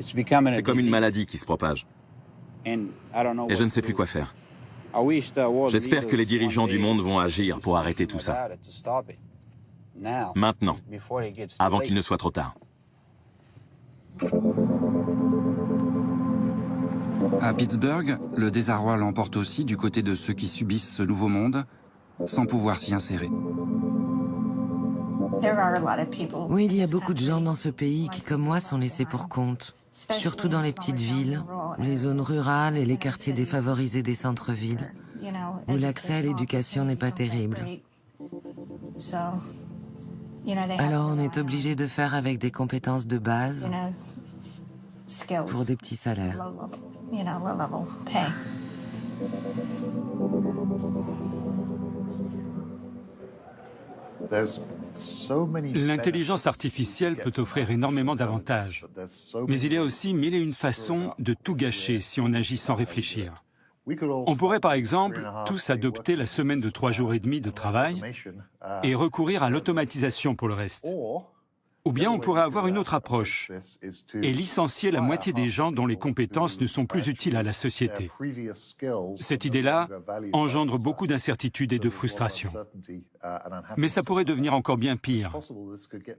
C'est comme une maladie qui se propage. Et je ne sais plus quoi faire. J'espère que les dirigeants du monde vont agir pour arrêter tout ça. Maintenant, avant qu'il ne soit trop tard. À Pittsburgh, le désarroi l'emporte aussi du côté de ceux qui subissent ce nouveau monde, sans pouvoir s'y insérer. Oui, il y a beaucoup de gens dans ce pays qui, comme moi, sont laissés pour compte. Surtout dans les petites villes, les zones rurales et les quartiers défavorisés des centres-villes, où l'accès à l'éducation n'est pas terrible. Alors on est obligé de faire avec des compétences de base pour des petits salaires. L'intelligence artificielle peut offrir énormément d'avantages, mais il y a aussi mille et une façons de tout gâcher si on agit sans réfléchir. On pourrait par exemple tous adopter la semaine de 3 jours et demi de travail et recourir à l'automatisation pour le reste. Ou bien on pourrait avoir une autre approche et licencier la moitié des gens dont les compétences ne sont plus utiles à la société. Cette idée-là engendre beaucoup d'incertitudes et de frustration. Mais ça pourrait devenir encore bien pire.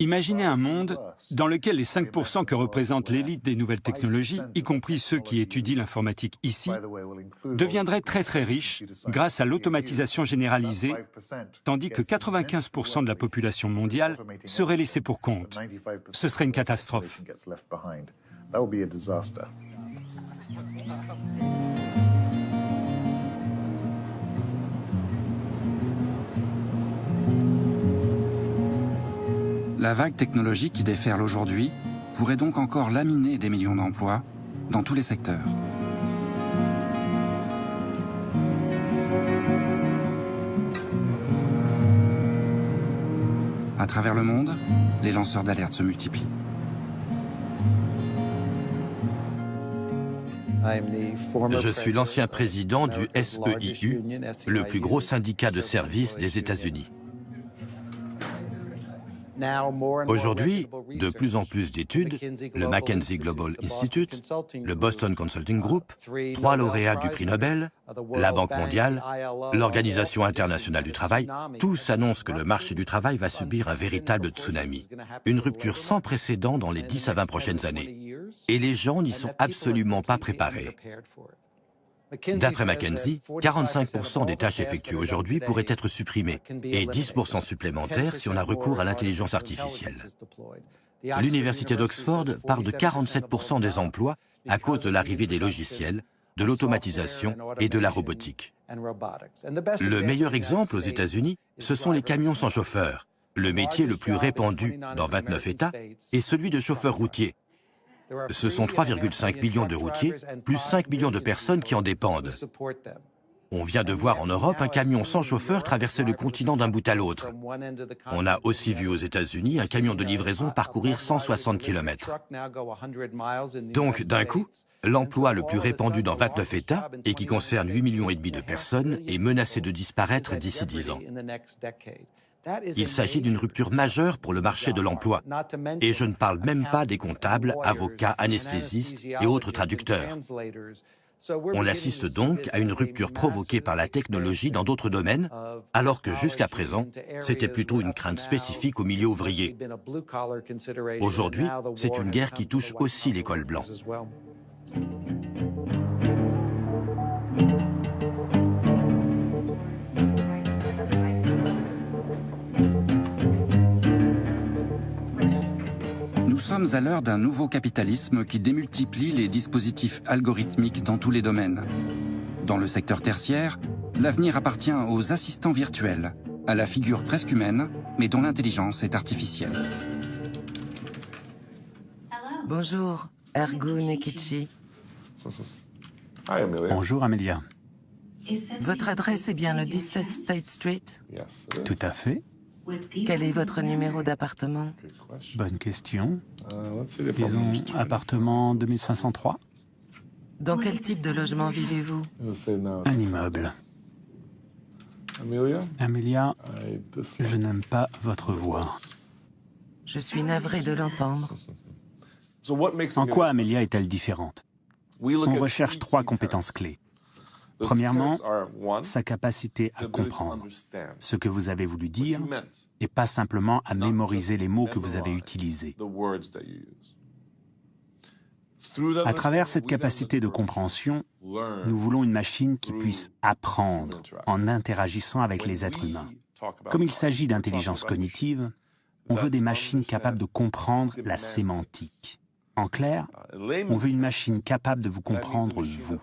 Imaginez un monde dans lequel les 5% que représente l'élite des nouvelles technologies, y compris ceux qui étudient l'informatique ici, deviendraient très très riches grâce à l'automatisation généralisée, tandis que 95% de la population mondiale serait laissée pour compte. Ce serait une catastrophe. La vague technologique qui déferle aujourd'hui pourrait donc encore laminer des millions d'emplois dans tous les secteurs. À travers le monde, les lanceurs d'alerte se multiplient. Je suis l'ancien président du SEIU, le plus gros syndicat de services des États-Unis. Aujourd'hui, de plus en plus d'études, le McKinsey Global Institute, le Boston Consulting Group, 3 lauréats du prix Nobel, la Banque mondiale, l'Organisation internationale du travail, tous annoncent que le marché du travail va subir un véritable tsunami, une rupture sans précédent dans les 10 à 20 prochaines années. Et les gens n'y sont absolument pas préparés. D'après McKinsey, 45% des tâches effectuées aujourd'hui pourraient être supprimées et 10% supplémentaires si on a recours à l'intelligence artificielle. L'Université d'Oxford parle de 47% des emplois à cause de l'arrivée des logiciels, de l'automatisation et de la robotique. Le meilleur exemple aux États-Unis, ce sont les camions sans chauffeur. Le métier le plus répandu dans 29 États est celui de chauffeur routier. Ce sont 3,5 millions de routiers, plus 5 millions de personnes qui en dépendent. On vient de voir en Europe un camion sans chauffeur traverser le continent d'un bout à l'autre. On a aussi vu aux États-Unis un camion de livraison parcourir 160 km. Donc, d'un coup, l'emploi le plus répandu dans 29 États, et qui concerne 8,5 millions de personnes, est menacé de disparaître d'ici 10 ans. Il s'agit d'une rupture majeure pour le marché de l'emploi. Et je ne parle même pas des comptables, avocats, anesthésistes et autres traducteurs. On assiste donc à une rupture provoquée par la technologie dans d'autres domaines, alors que jusqu'à présent, c'était plutôt une crainte spécifique au milieu ouvrier. Aujourd'hui, c'est une guerre qui touche aussi les cols blancs. Nous sommes à l'heure d'un nouveau capitalisme qui démultiplie les dispositifs algorithmiques dans tous les domaines. Dans le secteur tertiaire, l'avenir appartient aux assistants virtuels, à la figure presque humaine, mais dont l'intelligence est artificielle. Bonjour, Ergo Nekichi. Bonjour Amelia. Votre adresse est bien le 17 State Street? Tout à fait. Quel est votre numéro d'appartement? Bonne question. Disons appartement 2503. Dans quel type de logement vivez-vous? Un immeuble. Amelia, je n'aime pas votre voix. Je suis navrée de l'entendre. En quoi Amelia est-elle différente? On recherche 3 compétences clés. Premièrement, sa capacité à comprendre ce que vous avez voulu dire et pas simplement à mémoriser les mots que vous avez utilisés. À travers cette capacité de compréhension, nous voulons une machine qui puisse apprendre en interagissant avec les êtres humains. Comme il s'agit d'intelligence cognitive, on veut des machines capables de comprendre la sémantique. En clair, on veut une machine capable de vous comprendre, vous.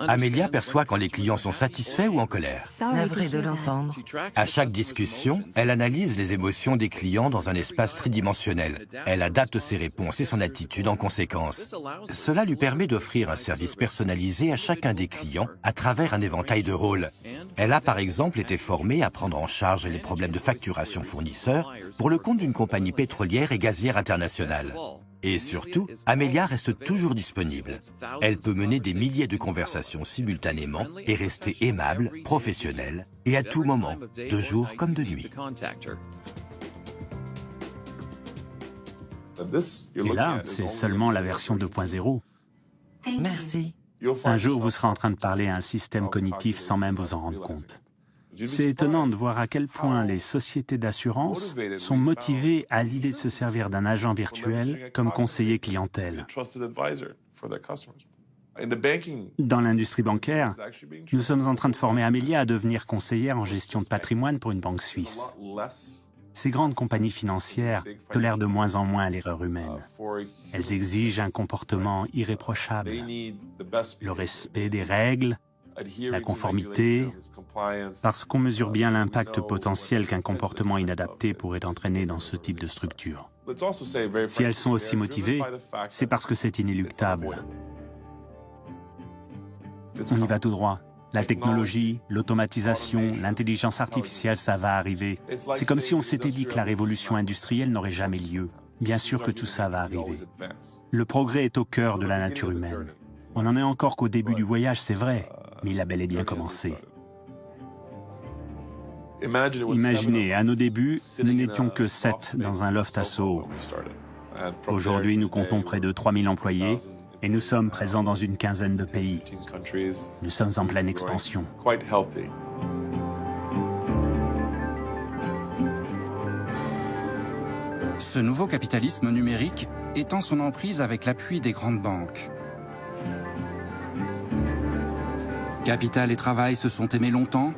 Amelia perçoit quand les clients sont satisfaits ou en colère. Navrée de l'entendre. À chaque discussion, elle analyse les émotions des clients dans un espace tridimensionnel. Elle adapte ses réponses et son attitude en conséquence. Cela lui permet d'offrir un service personnalisé à chacun des clients à travers un éventail de rôles. Elle a par exemple été formée à prendre en charge les problèmes de facturation fournisseurs pour le compte d'une compagnie pétrolière et gazière internationale. Et surtout, Amelia reste toujours disponible. Elle peut mener des milliers de conversations simultanément et rester aimable, professionnelle et à tout moment, de jour comme de nuit. Et là, c'est seulement la version 2.0. Merci. Un jour, vous serez en train de parler à un système cognitif sans même vous en rendre compte. C'est étonnant de voir à quel point les sociétés d'assurance sont motivées à l'idée de se servir d'un agent virtuel comme conseiller clientèle. Dans l'industrie bancaire, nous sommes en train de former Amelia à devenir conseillère en gestion de patrimoine pour une banque suisse. Ces grandes compagnies financières tolèrent de moins en moins l'erreur humaine. Elles exigent un comportement irréprochable, le respect des règles, la conformité, parce qu'on mesure bien l'impact potentiel qu'un comportement inadapté pourrait entraîner dans ce type de structure. Si elles sont aussi motivées, c'est parce que c'est inéluctable. On y va tout droit. La technologie, l'automatisation, l'intelligence artificielle, ça va arriver. C'est comme si on s'était dit que la révolution industrielle n'aurait jamais lieu. Bien sûr que tout ça va arriver. Le progrès est au cœur de la nature humaine. On n'en est encore qu'au début du voyage, c'est vrai, mais il a bel et bien commencé. Imaginez, à nos débuts, nous n'étions que 7 dans un loft à Soho. Aujourd'hui, nous comptons près de 3000 employés et nous sommes présents dans une quinzaine de pays. Nous sommes en pleine expansion. Ce nouveau capitalisme numérique étend son emprise avec l'appui des grandes banques. Capital et travail se sont aimés longtemps.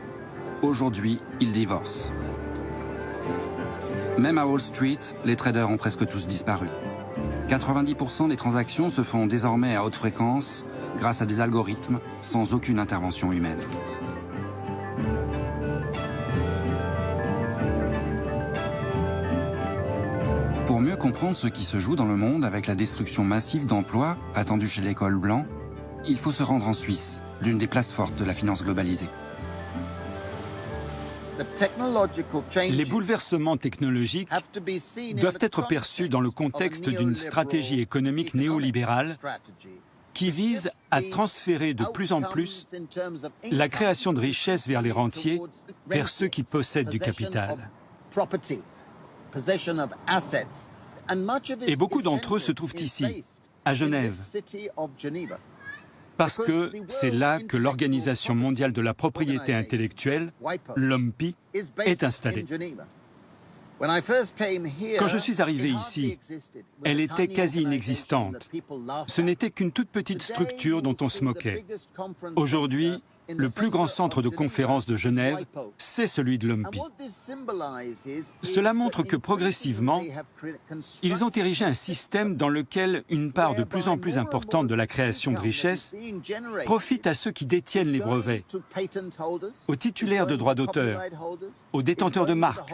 Aujourd'hui, ils divorcent. Même à Wall Street, les traders ont presque tous disparu. 90% des transactions se font désormais à haute fréquence grâce à des algorithmes sans aucune intervention humaine. Pour mieux comprendre ce qui se joue dans le monde avec la destruction massive d'emplois attendue chez les cols blancs, il faut se rendre en Suisse, l'une des places fortes de la finance globalisée. Les bouleversements technologiques doivent être perçus dans le contexte d'une stratégie économique néolibérale qui vise à transférer de plus en plus la création de richesses vers les rentiers, vers ceux qui possèdent du capital. Et beaucoup d'entre eux se trouvent ici, à Genève, parce que c'est là que l'Organisation mondiale de la propriété intellectuelle, l'OMPI, est installée. Quand je suis arrivé ici, elle était quasi inexistante. Ce n'était qu'une toute petite structure dont on se moquait. Aujourd'hui, le plus grand centre de conférence de Genève, c'est celui de l'OMPI. Cela montre que progressivement, ils ont érigé un système dans lequel une part de plus en plus importante de la création de richesses profite à ceux qui détiennent les brevets, aux titulaires de droits d'auteur, aux détenteurs de marques,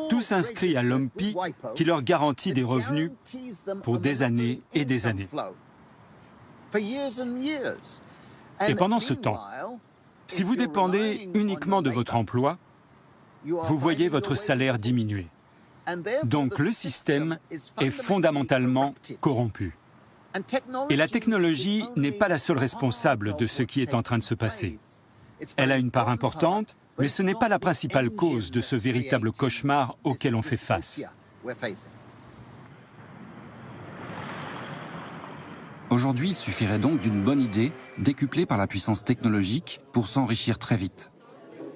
tous inscrits à l'OMPI qui leur garantit des revenus pour des années et des années. Et pendant ce temps, si vous dépendez uniquement de votre emploi, vous voyez votre salaire diminuer. Donc le système est fondamentalement corrompu. Et la technologie n'est pas la seule responsable de ce qui est en train de se passer. Elle a une part importante, mais ce n'est pas la principale cause de ce véritable cauchemar auquel on fait face. Aujourd'hui, il suffirait donc d'une bonne idée, décuplée par la puissance technologique, pour s'enrichir très vite.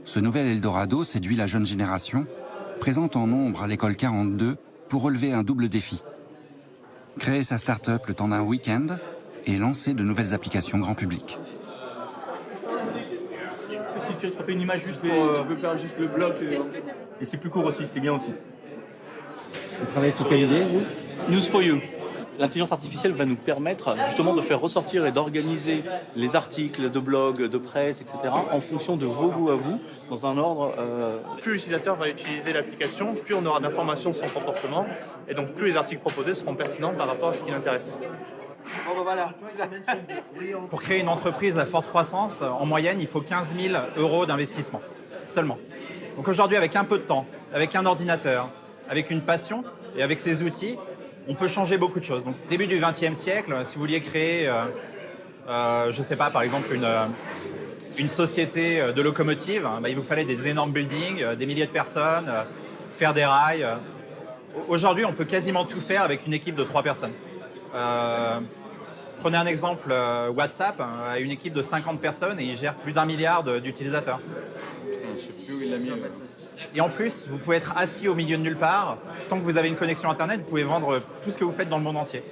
Ce nouvel Eldorado séduit la jeune génération, présente en nombre à l'école 42 pour relever un double défi. Créer sa start-up le temps d'un week-end et lancer de nouvelles applications grand public. Si tu fais une image juste pour... Tu peux faire juste le bloc et c'est plus court aussi, c'est bien aussi. Vous travaillez sur quelle idée, vous? News for You. L'intelligence artificielle va nous permettre justement de faire ressortir et d'organiser les articles de blog, de presse, etc. en fonction de vos goûts à vous, dans un ordre... Plus l'utilisateur va utiliser l'application, plus on aura d'informations sur son comportement, et donc plus les articles proposés seront pertinents par rapport à ce qui l'intéresse. Pour créer une entreprise à forte croissance, en moyenne, il faut 15 000 € d'investissement, seulement. Donc aujourd'hui, avec un peu de temps, avec un ordinateur, avec une passion et avec ces outils, on peut changer beaucoup de choses. Donc, début du XXe siècle, si vous vouliez créer, je ne sais pas, par exemple, une société de locomotives, il vous fallait des énormes buildings, des milliers de personnes, faire des rails. Aujourd'hui, on peut quasiment tout faire avec une équipe de 3 personnes. Prenez un exemple, WhatsApp a une équipe de 50 personnes et il gère plus d'1 milliard d'utilisateurs. Je sais plus où il l'a mis. Et en plus, vous pouvez être assis au milieu de nulle part. Tant que vous avez une connexion Internet, vous pouvez vendre tout ce que vous faites dans le monde entier.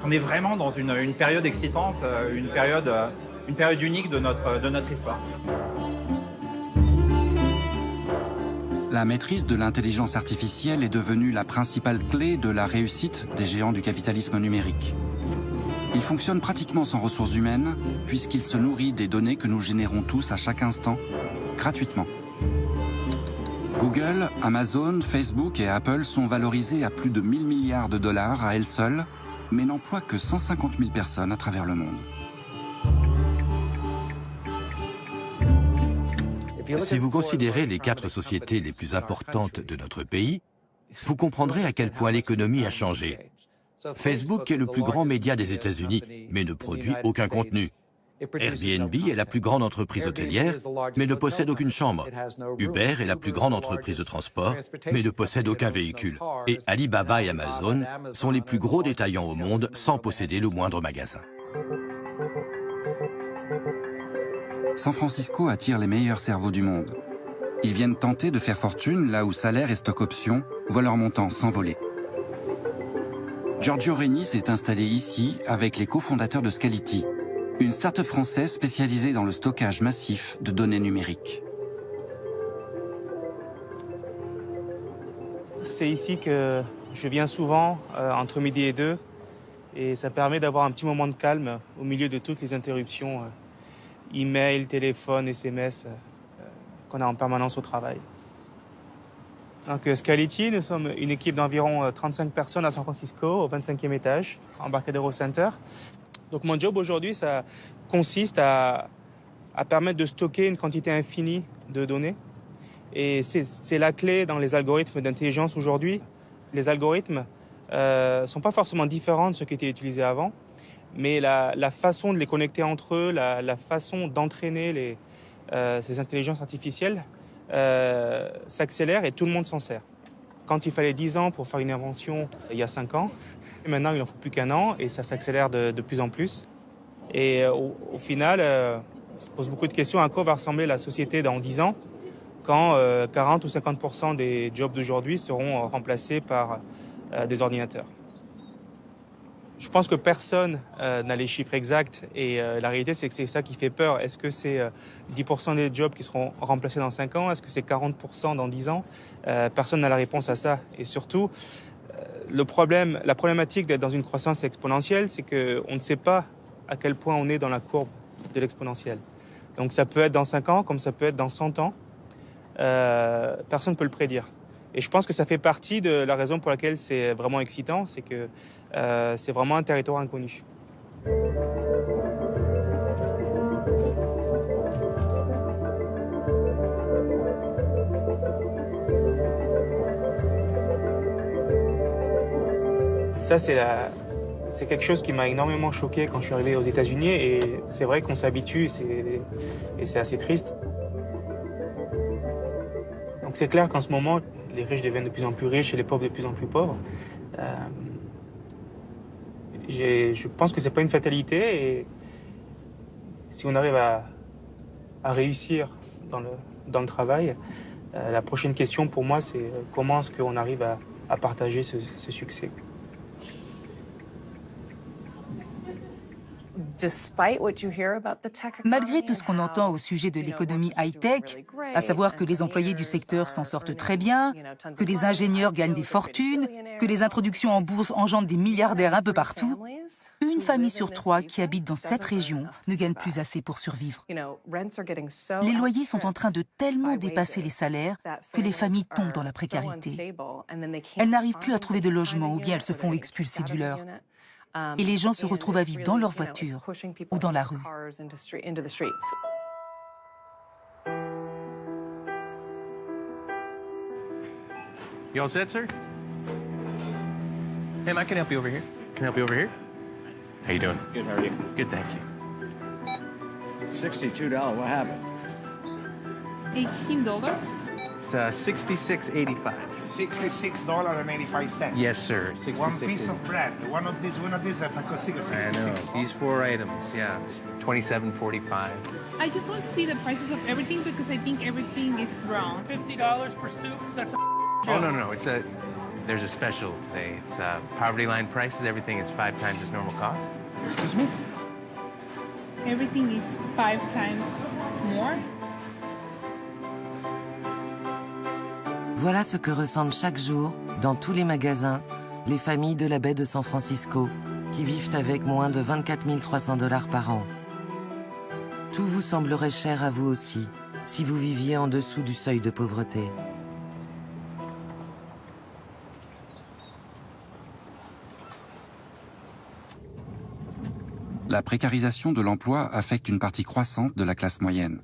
On est vraiment dans une période excitante, une période unique de notre histoire. La maîtrise de l'intelligence artificielle est devenue la principale clé de la réussite des géants du capitalisme numérique. Il fonctionne pratiquement sans ressources humaines, puisqu'il se nourrit des données que nous générons tous à chaque instant, gratuitement. Google, Amazon, Facebook et Apple sont valorisés à plus de 1 000 milliards de dollars à elles seules, mais n'emploient que 150 000 personnes à travers le monde. Si vous considérez les 4 sociétés les plus importantes de notre pays, vous comprendrez à quel point l'économie a changé. Facebook est le plus grand média des États-Unis, mais ne produit aucun contenu. Airbnb est la plus grande entreprise hôtelière, mais ne possède aucune chambre. Uber est la plus grande entreprise de transport, mais ne possède aucun véhicule. Et Alibaba et Amazon sont les plus gros détaillants au monde sans posséder le moindre magasin. San Francisco attire les meilleurs cerveaux du monde. Ils viennent tenter de faire fortune là où salaire et stock options voient leur montant s'envoler. Giorgio Regni s'est installé ici avec les cofondateurs de Scality, une start-up française spécialisée dans le stockage massif de données numériques. C'est ici que je viens souvent, entre midi et 2, et ça permet d'avoir un petit moment de calme au milieu de toutes les interruptions, email, téléphone, SMS, qu'on a en permanence au travail. Donc Scality, nous sommes une équipe d'environ 35 personnes à San Francisco, au 25e étage, Embarcadero Center. Donc mon job aujourd'hui, ça consiste à permettre de stocker une quantité infinie de données. Et c'est la clé dans les algorithmes d'intelligence aujourd'hui. Les algorithmes ne sont pas forcément différents de ceux qui étaient utilisés avant, mais la façon de les connecter entre eux, la façon d'entraîner ces intelligences artificielles s'accélère et tout le monde s'en sert. Quand il fallait 10 ans pour faire une invention il y a 5 ans, maintenant il n'en faut plus qu'1 an et ça s'accélère de plus en plus. Et au final, on se pose beaucoup de questions à quoi va ressembler la société dans 10 ans quand 40 ou 50% des jobs d'aujourd'hui seront remplacés par des ordinateurs. Je pense que personne n'a les chiffres exacts et la réalité, c'est que c'est ça qui fait peur. Est-ce que c'est 10% des jobs qui seront remplacés dans 5 ans? Est-ce que c'est 40% dans 10 ans? Personne n'a la réponse à ça. Et surtout, la problématique d'être dans une croissance exponentielle, c'est qu'on ne sait pas à quel point on est dans la courbe de l'exponentielle. Donc ça peut être dans 5 ans, comme ça peut être dans 100 ans. Personne ne peut le prédire. Et je pense que ça fait partie de la raison pour laquelle c'est vraiment excitant, c'est que c'est vraiment un territoire inconnu. Ça, c'est quelque chose qui m'a énormément choqué quand je suis arrivé aux États-Unis et c'est vrai qu'on s'habitue et c'est assez triste. Donc c'est clair qu'en ce moment, les riches deviennent de plus en plus riches et les pauvres de plus en plus pauvres. Je pense que c'est pas une fatalité et si on arrive à réussir dans le travail, la prochaine question pour moi, c'est comment est-ce qu'on arrive à partager ce succès. Malgré tout ce qu'on entend au sujet de l'économie high-tech, à savoir que les employés du secteur s'en sortent très bien, que les ingénieurs gagnent des fortunes, que les introductions en bourse engendrent des milliardaires un peu partout, une famille sur 3 qui habite dans cette région ne gagne plus assez pour survivre. Les loyers sont en train de tellement dépasser les salaires que les familles tombent dans la précarité. Elles n'arrivent plus à trouver de logement ou bien elles se font expulser du leur. Et les gens se retrouvent à vivre dans leur voiture ou dans la rue. You all set, sir? Hey, I can help you over here. Can I help you over here? How you doing? Good, how are you? Good, thank you. $62, what happened? $18? It's $66.85. $66.85. Yes, sir. 66. One piece of bread. One of these costs $66. I know. These 4 items, yeah. $27.45. I just want to see the prices of everything because I think everything is wrong. $50 for soup? That's a Oh, no. There's a special today. It's poverty line prices. Everything is 5 times its normal cost. Excuse me? Everything is 5 times more? Voilà ce que ressentent chaque jour, dans tous les magasins, les familles de la baie de San Francisco, qui vivent avec moins de 24 300 $ par an. Tout vous semblerait cher à vous aussi, si vous viviez en dessous du seuil de pauvreté. La précarisation de l'emploi affecte une partie croissante de la classe moyenne.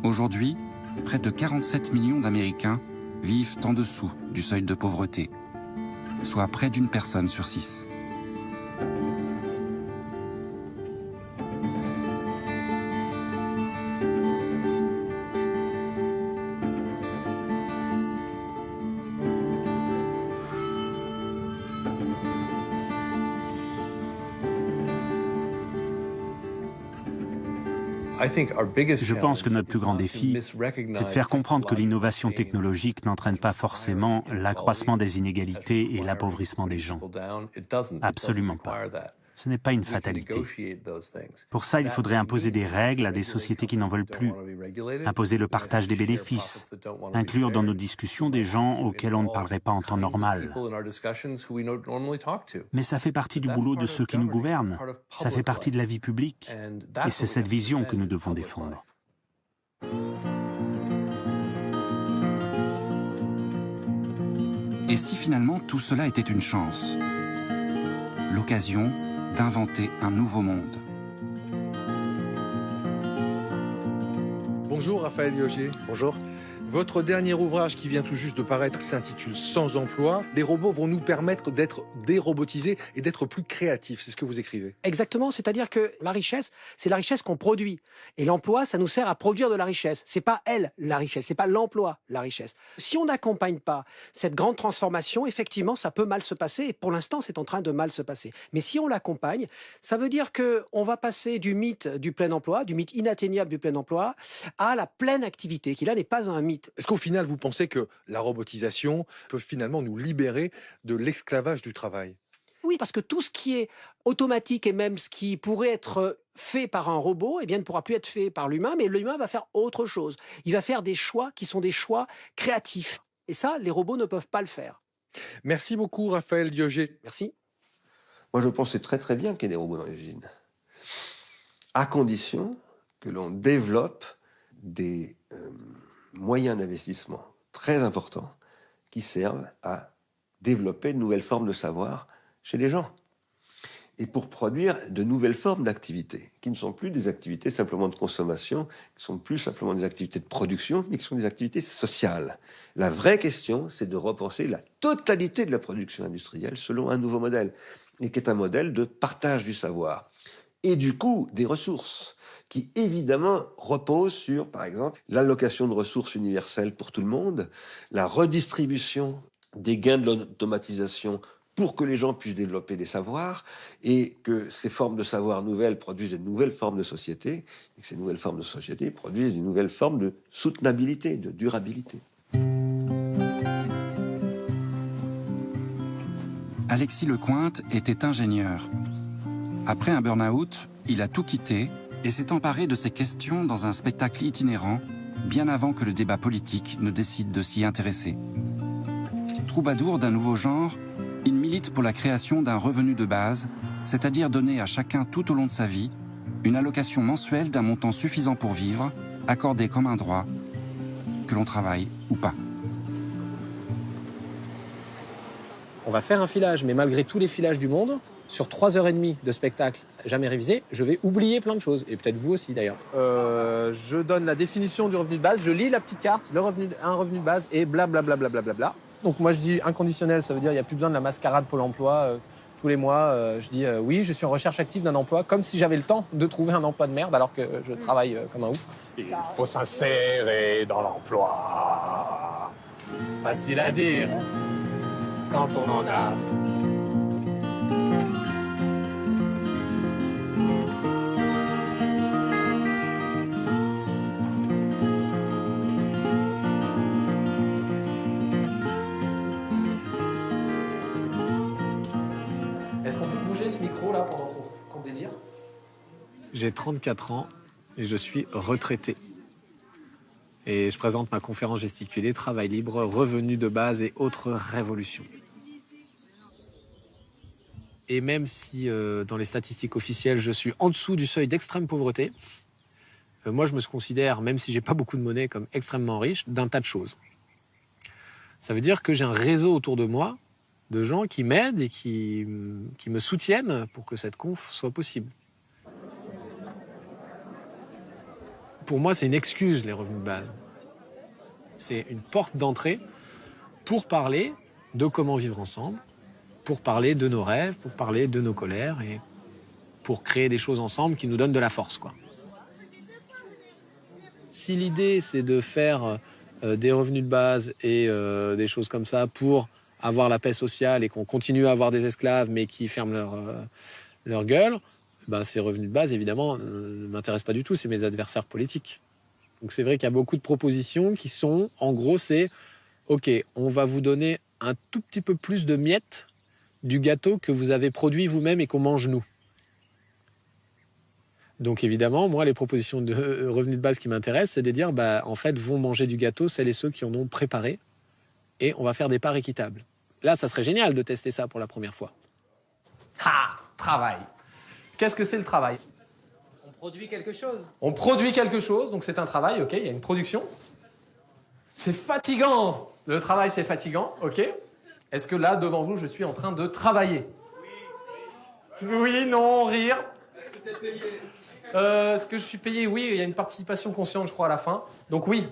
Aujourd'hui, près de 47 millions d'Américains vivent en dessous du seuil de pauvreté, soit près d'une personne sur 6. Je pense que notre plus grand défi, c'est de faire comprendre que l'innovation technologique n'entraîne pas forcément l'accroissement des inégalités et l'appauvrissement des gens. Absolument pas. Ce n'est pas une fatalité. Pour ça, il faudrait imposer des règles à des sociétés qui n'en veulent plus, imposer le partage des bénéfices, inclure dans nos discussions des gens auxquels on ne parlerait pas en temps normal. Mais ça fait partie du boulot de ceux qui nous gouvernent, ça fait partie de la vie publique, et c'est cette vision que nous devons défendre. Et si finalement tout cela était une chance? L'occasion d'inventer un nouveau monde. Bonjour Raphaël Lioger. Bonjour. Votre dernier ouvrage qui vient tout juste de paraître s'intitule « Sans emploi ». Les robots vont nous permettre d'être dérobotisés et d'être plus créatifs. C'est ce que vous écrivez. Exactement, c'est-à-dire que la richesse, c'est la richesse qu'on produit. Et l'emploi, ça nous sert à produire de la richesse. C'est pas elle, la richesse, c'est pas l'emploi, la richesse. Si on n'accompagne pas cette grande transformation, effectivement, ça peut mal se passer. Et pour l'instant, c'est en train de mal se passer. Mais si on l'accompagne, ça veut dire qu'on va passer du mythe du plein emploi, du mythe inatteignable du plein emploi, à la pleine activité, qui là n'est pas un mythe. Est-ce qu'au final, vous pensez que la robotisation peut finalement nous libérer de l'esclavage du travail? Oui, parce que tout ce qui est automatique et même ce qui pourrait être fait par un robot, eh bien, ne pourra plus être fait par l'humain, mais l'humain va faire autre chose. Il va faire des choix qui sont des choix créatifs. Et ça, les robots ne peuvent pas le faire. Merci beaucoup, Raphaël Lioger. Merci. Moi, je pense que c'est très très bien qu'il y ait des robots dans les usines, à condition que l'on développe des moyens d'investissement très importants qui servent à développer de nouvelles formes de savoir chez les gens et pour produire de nouvelles formes d'activités qui ne sont plus des activités simplement de consommation, qui ne sont plus simplement des activités de production, mais qui sont des activités sociales. La vraie question, c'est de repenser la totalité de la production industrielle selon un nouveau modèle, et qui est un modèle de partage du savoir et du coup des ressources, qui évidemment repose sur, par exemple, l'allocation de ressources universelles pour tout le monde, la redistribution des gains de l'automatisation pour que les gens puissent développer des savoirs et que ces formes de savoir nouvelles produisent de nouvelles formes de société et que ces nouvelles formes de société produisent de nouvelles formes de soutenabilité, de durabilité. Alexis Lecointe était ingénieur. Après un burn-out, il a tout quitté et s'est emparé de ces questions dans un spectacle itinérant, bien avant que le débat politique ne décide de s'y intéresser. Troubadour d'un nouveau genre, il milite pour la création d'un revenu de base, c'est-à-dire donner à chacun tout au long de sa vie une allocation mensuelle d'un montant suffisant pour vivre, accordé comme un droit, que l'on travaille ou pas. On va faire un filage, mais malgré tous les filages du monde, sur 3h30 de spectacle jamais révisé, je vais oublier plein de choses. Et peut-être vous aussi d'ailleurs. Je donne la définition du revenu de base, je lis la petite carte, un revenu de base et blablabla. Donc moi je dis inconditionnel, ça veut dire il n'y a plus besoin de la mascarade Pôle emploi. Tous les mois, je dis oui, je suis en recherche active d'un emploi, comme si j'avais le temps de trouver un emploi de merde alors que je travaille comme un ouf. Il faut s'insérer dans l'emploi. Facile à dire quand on en a. Est-ce qu'on peut bouger ce micro là pendant qu'on délire? J'ai 34 ans et je suis retraité. Et je présente ma conférence gesticulée, travail libre, revenu de base et autres révolutions. Et même si dans les statistiques officielles, je suis en dessous du seuil d'extrême pauvreté, moi je me considère, même si j'ai pas beaucoup de monnaie, comme extrêmement riche d'un tas de choses. Ça veut dire que j'ai un réseau autour de moi de gens qui m'aident et qui me soutiennent pour que cette conf soit possible. Pour moi, c'est une excuse, les revenus de base. C'est une porte d'entrée pour parler de comment vivre ensemble, pour parler de nos rêves, pour parler de nos colères et pour créer des choses ensemble qui nous donnent de la force, quoi. Si l'idée, c'est de faire des revenus de base et des choses comme ça pour avoir la paix sociale et qu'on continue à avoir des esclaves mais qui ferment leur gueule, ben ces revenus de base, évidemment, ne m'intéressent pas du tout, c'est mes adversaires politiques. Donc c'est vrai qu'il y a beaucoup de propositions qui sont, en gros, c'est « Ok, on va vous donner un tout petit peu plus de miettes du gâteau que vous avez produit vous-même et qu'on mange nous. » Donc évidemment, moi, les propositions de revenus de base qui m'intéressent, c'est de dire, bah, en fait, vont manger du gâteau celles et ceux qui en ont préparé et on va faire des parts équitables. Là, ça serait génial de tester ça pour la première fois. Ah, travail. Qu'est-ce que c'est le travail? On produit quelque chose. On produit quelque chose, donc c'est un travail, ok, il y a une production. C'est fatigant. Le travail, c'est fatigant, ok. Est-ce que là, devant vous, je suis en train de travailler? Oui, non, rire. Est-ce que tu es payé? Est-ce que je suis payé? Oui, il y a une participation consciente, je crois, à la fin. Donc oui,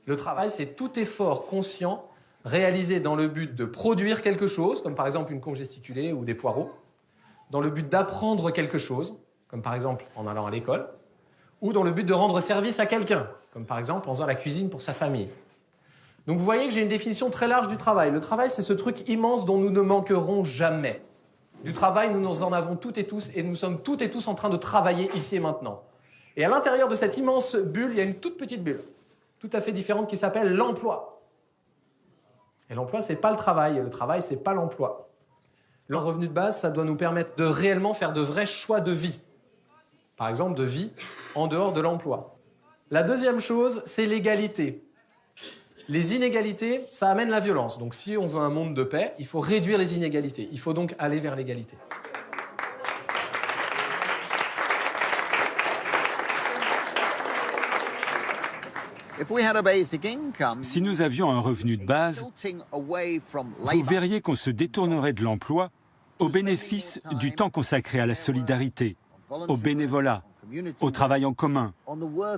le travail, c'est tout effort conscient réalisé dans le but de produire quelque chose, comme par exemple une conche gesticulée ou des poireaux, dans le but d'apprendre quelque chose, comme par exemple en allant à l'école, ou dans le but de rendre service à quelqu'un, comme par exemple en faisant la cuisine pour sa famille. Donc vous voyez que j'ai une définition très large du travail. Le travail, c'est ce truc immense dont nous ne manquerons jamais. Du travail, nous en avons toutes et tous, et nous sommes toutes et tous en train de travailler ici et maintenant. Et à l'intérieur de cette immense bulle, il y a une toute petite bulle, tout à fait différente, qui s'appelle l'emploi. Et l'emploi, c'est pas le travail, et le travail, c'est pas l'emploi. Le revenu de base, ça doit nous permettre de réellement faire de vrais choix de vie. Par exemple, de vie en dehors de l'emploi. La deuxième chose, c'est l'égalité. Les inégalités, ça amène la violence. Donc si on veut un monde de paix, il faut réduire les inégalités. Il faut donc aller vers l'égalité. Si nous avions un revenu de base, vous verriez qu'on se détournerait de l'emploi au bénéfice du temps consacré à la solidarité, au bénévolat, au travail en commun,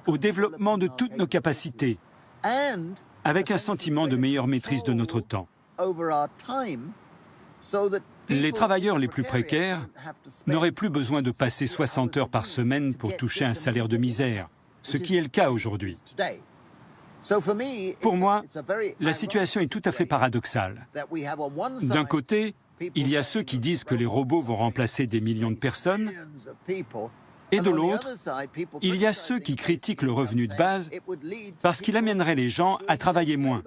au développement de toutes nos capacités, avec un sentiment de meilleure maîtrise de notre temps. Les travailleurs les plus précaires n'auraient plus besoin de passer 60 heures par semaine pour toucher un salaire de misère, ce qui est le cas aujourd'hui. Pour moi, la situation est tout à fait paradoxale. D'un côté, il y a ceux qui disent que les robots vont remplacer des millions de personnes, et de l'autre, il y a ceux qui critiquent le revenu de base parce qu'il amènerait les gens à travailler moins.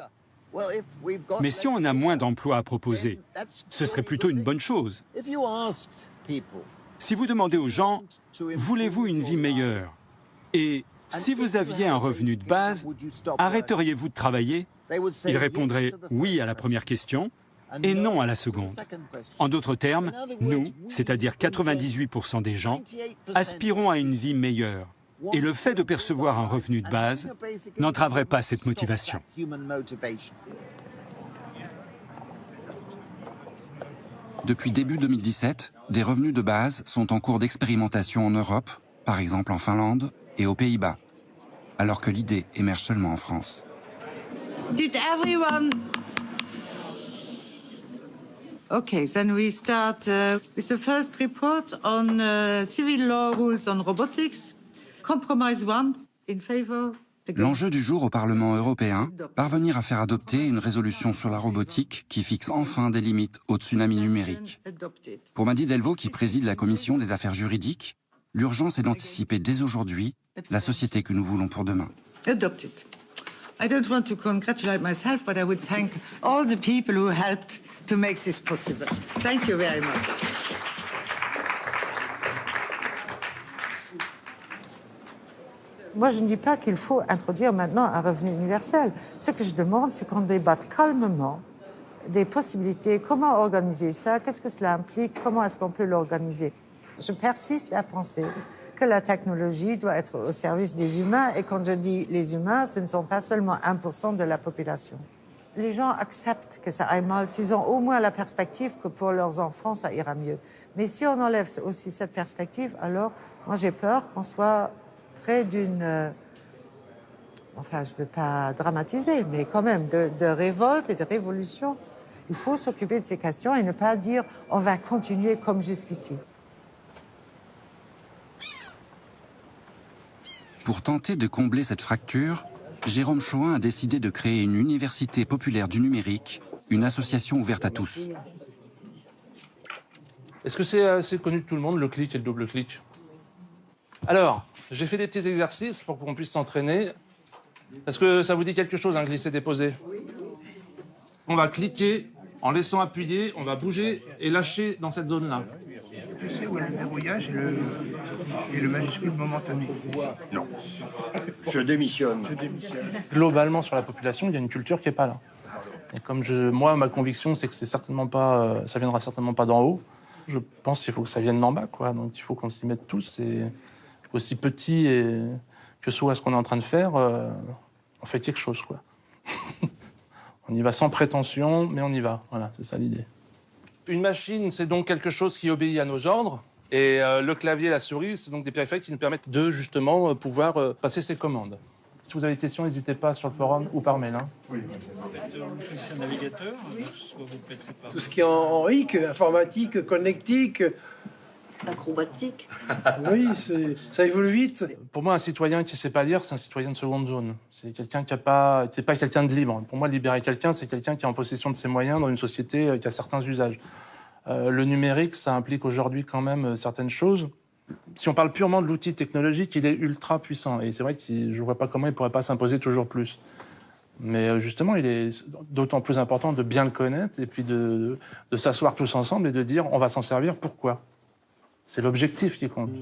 Mais si on a moins d'emplois à proposer, ce serait plutôt une bonne chose. Si vous demandez aux gens, voulez-vous une vie meilleure? Et si vous aviez un revenu de base, arrêteriez-vous de travailler? Ils répondraient oui à la première question et non à la seconde. En d'autres termes, nous, c'est-à-dire 98% des gens, aspirons à une vie meilleure. Et le fait de percevoir un revenu de base n'entraverait pas cette motivation. Depuis début 2017, des revenus de base sont en cours d'expérimentation en Europe, par exemple en Finlande et aux Pays-Bas, alors que l'idée émerge seulement en France. Did everyone... Okay, then we start with the first report on civil law rules on robotics. Compromise 1 in favor. L'enjeu du jour au Parlement européen, parvenir à faire adopter une résolution sur la robotique qui fixe enfin des limites au tsunami numérique. Pour Madi Delvaux, qui préside la commission des affaires juridiques, l'urgence est d'anticiper dès aujourd'hui la société que nous voulons pour demain. Adopted. I don't want to congratulate myself, but I would thank all the people who helped to make this possible. Thank you very much. Moi, je ne dis pas qu'il faut introduire maintenant un revenu universel. Ce que je demande, c'est qu'on débatte calmement des possibilités, comment organiser ça, qu'est-ce que cela implique, comment est-ce qu'on peut l'organiser. Je persiste à penser que la technologie doit être au service des humains, et quand je dis les humains, ce ne sont pas seulement 1% de la population. Les gens acceptent que ça aille mal s'ils ont au moins la perspective que pour leurs enfants, ça ira mieux. Mais si on enlève aussi cette perspective, alors moi j'ai peur qu'on soit près d'une... enfin, je ne veux pas dramatiser, mais quand même, de révolte et de révolution. Il faut s'occuper de ces questions et ne pas dire « on va continuer comme jusqu'ici ». Pour tenter de combler cette fracture, Jérôme Choin a décidé de créer une université populaire du numérique, une association ouverte à tous. Est-ce que c'est assez connu de tout le monde, le clic et le double clic? Alors, j'ai fait des petits exercices pour qu'on puisse s'entraîner. Est-ce que ça vous dit quelque chose, un glisser-déposer? On va cliquer en laissant appuyer, on va bouger et lâcher dans cette zone-là. Tu sais où est le verrouillage et le majuscule momentané? Non. Je démissionne. Globalement, sur la population, il y a une culture qui n'est pas là. Et comme moi, ma conviction, c'est que c'est certainement pas, ça viendra certainement pas d'en haut. Je pense qu'il faut que ça vienne d'en bas, quoi. Donc il faut qu'on s'y mette tous. Et aussi petit que soit ce qu'on est en train de faire, on fait quelque chose, quoi. On y va sans prétention, mais on y va. Voilà, c'est ça l'idée. Une machine, c'est donc quelque chose qui obéit à nos ordres. Et le clavier et la souris, c'est donc des périphériques qui nous permettent de, justement, pouvoir passer ces commandes. Si vous avez des questions, n'hésitez pas sur le forum ou par mail. Hein. Oui. C'est un navigateur, tout ce qui est en hic, informatique, connectique, acrobatique. Oui, ça évolue vite. Pour moi, un citoyen qui ne sait pas lire, c'est un citoyen de seconde zone. C'est quelqu'un qui n'est pas quelqu'un de libre. Pour moi, libérer quelqu'un, c'est quelqu'un qui est en possession de ses moyens dans une société qui a certains usages. Le numérique, ça implique aujourd'hui quand même certaines choses. Si on parle purement de l'outil technologique, il est ultra puissant. Et c'est vrai que je ne vois pas comment il ne pourrait pas s'imposer toujours plus. Mais justement, il est d'autant plus important de bien le connaître et puis de s'asseoir tous ensemble et de dire on va s'en servir, pourquoi? C'est l'objectif qui compte.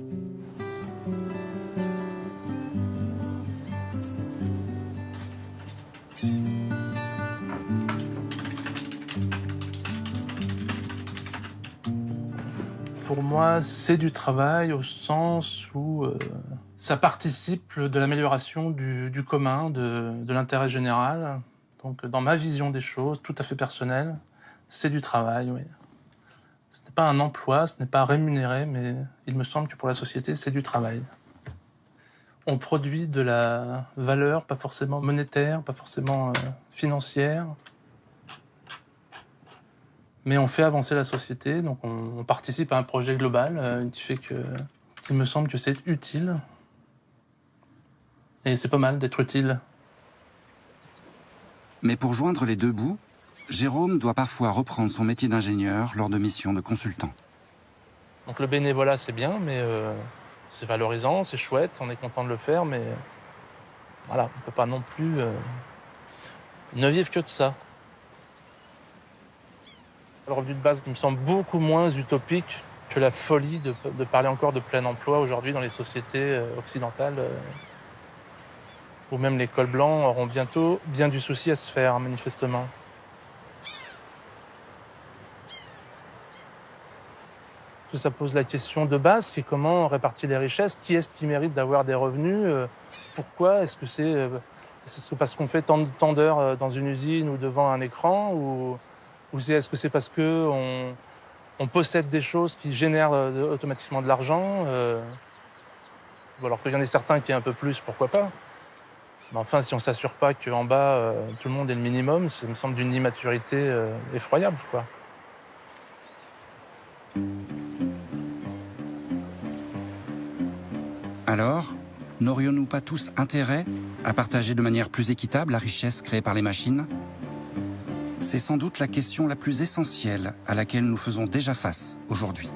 Pour moi, c'est du travail au sens où ça participe de l'amélioration du commun, de l'intérêt général. Donc, dans ma vision des choses, tout à fait personnelle, c'est du travail, oui. Ce n'est pas un emploi, ce n'est pas rémunéré, mais il me semble que pour la société, c'est du travail. On produit de la valeur, pas forcément monétaire, pas forcément financière, mais on fait avancer la société, donc on participe à un projet global qui me semble que c'est utile. Et c'est pas mal d'être utile. Mais pour joindre les deux bouts, Jérôme doit parfois reprendre son métier d'ingénieur lors de missions de consultant. Donc le bénévolat, c'est bien, mais c'est valorisant, c'est chouette, on est content de le faire, mais voilà, on ne peut pas non plus ne vivre que de ça. Le revenu de base me semble beaucoup moins utopique que la folie de parler encore de plein emploi aujourd'hui dans les sociétés occidentales, où même les cols blancs auront bientôt bien du souci à se faire, manifestement. Ça pose la question de base, qui est comment on répartit les richesses, qui est-ce qui mérite d'avoir des revenus, pourquoi, est-ce que c'est parce qu'on fait tant d'heures dans une usine ou devant un écran, ou est-ce que c'est parce qu'on possède des choses qui génèrent automatiquement de l'argent, ou alors qu'il y en ait certains qui aient un peu plus, pourquoi pas. Mais enfin, si on ne s'assure pas qu'en bas, tout le monde ait le minimum, ça me semble d'une immaturité effroyable, quoi. Alors, n'aurions-nous pas tous intérêt à partager de manière plus équitable la richesse créée par les machines? C'est sans doute la question la plus essentielle à laquelle nous faisons déjà face aujourd'hui.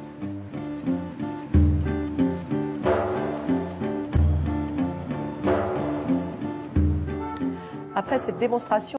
Après cette démonstration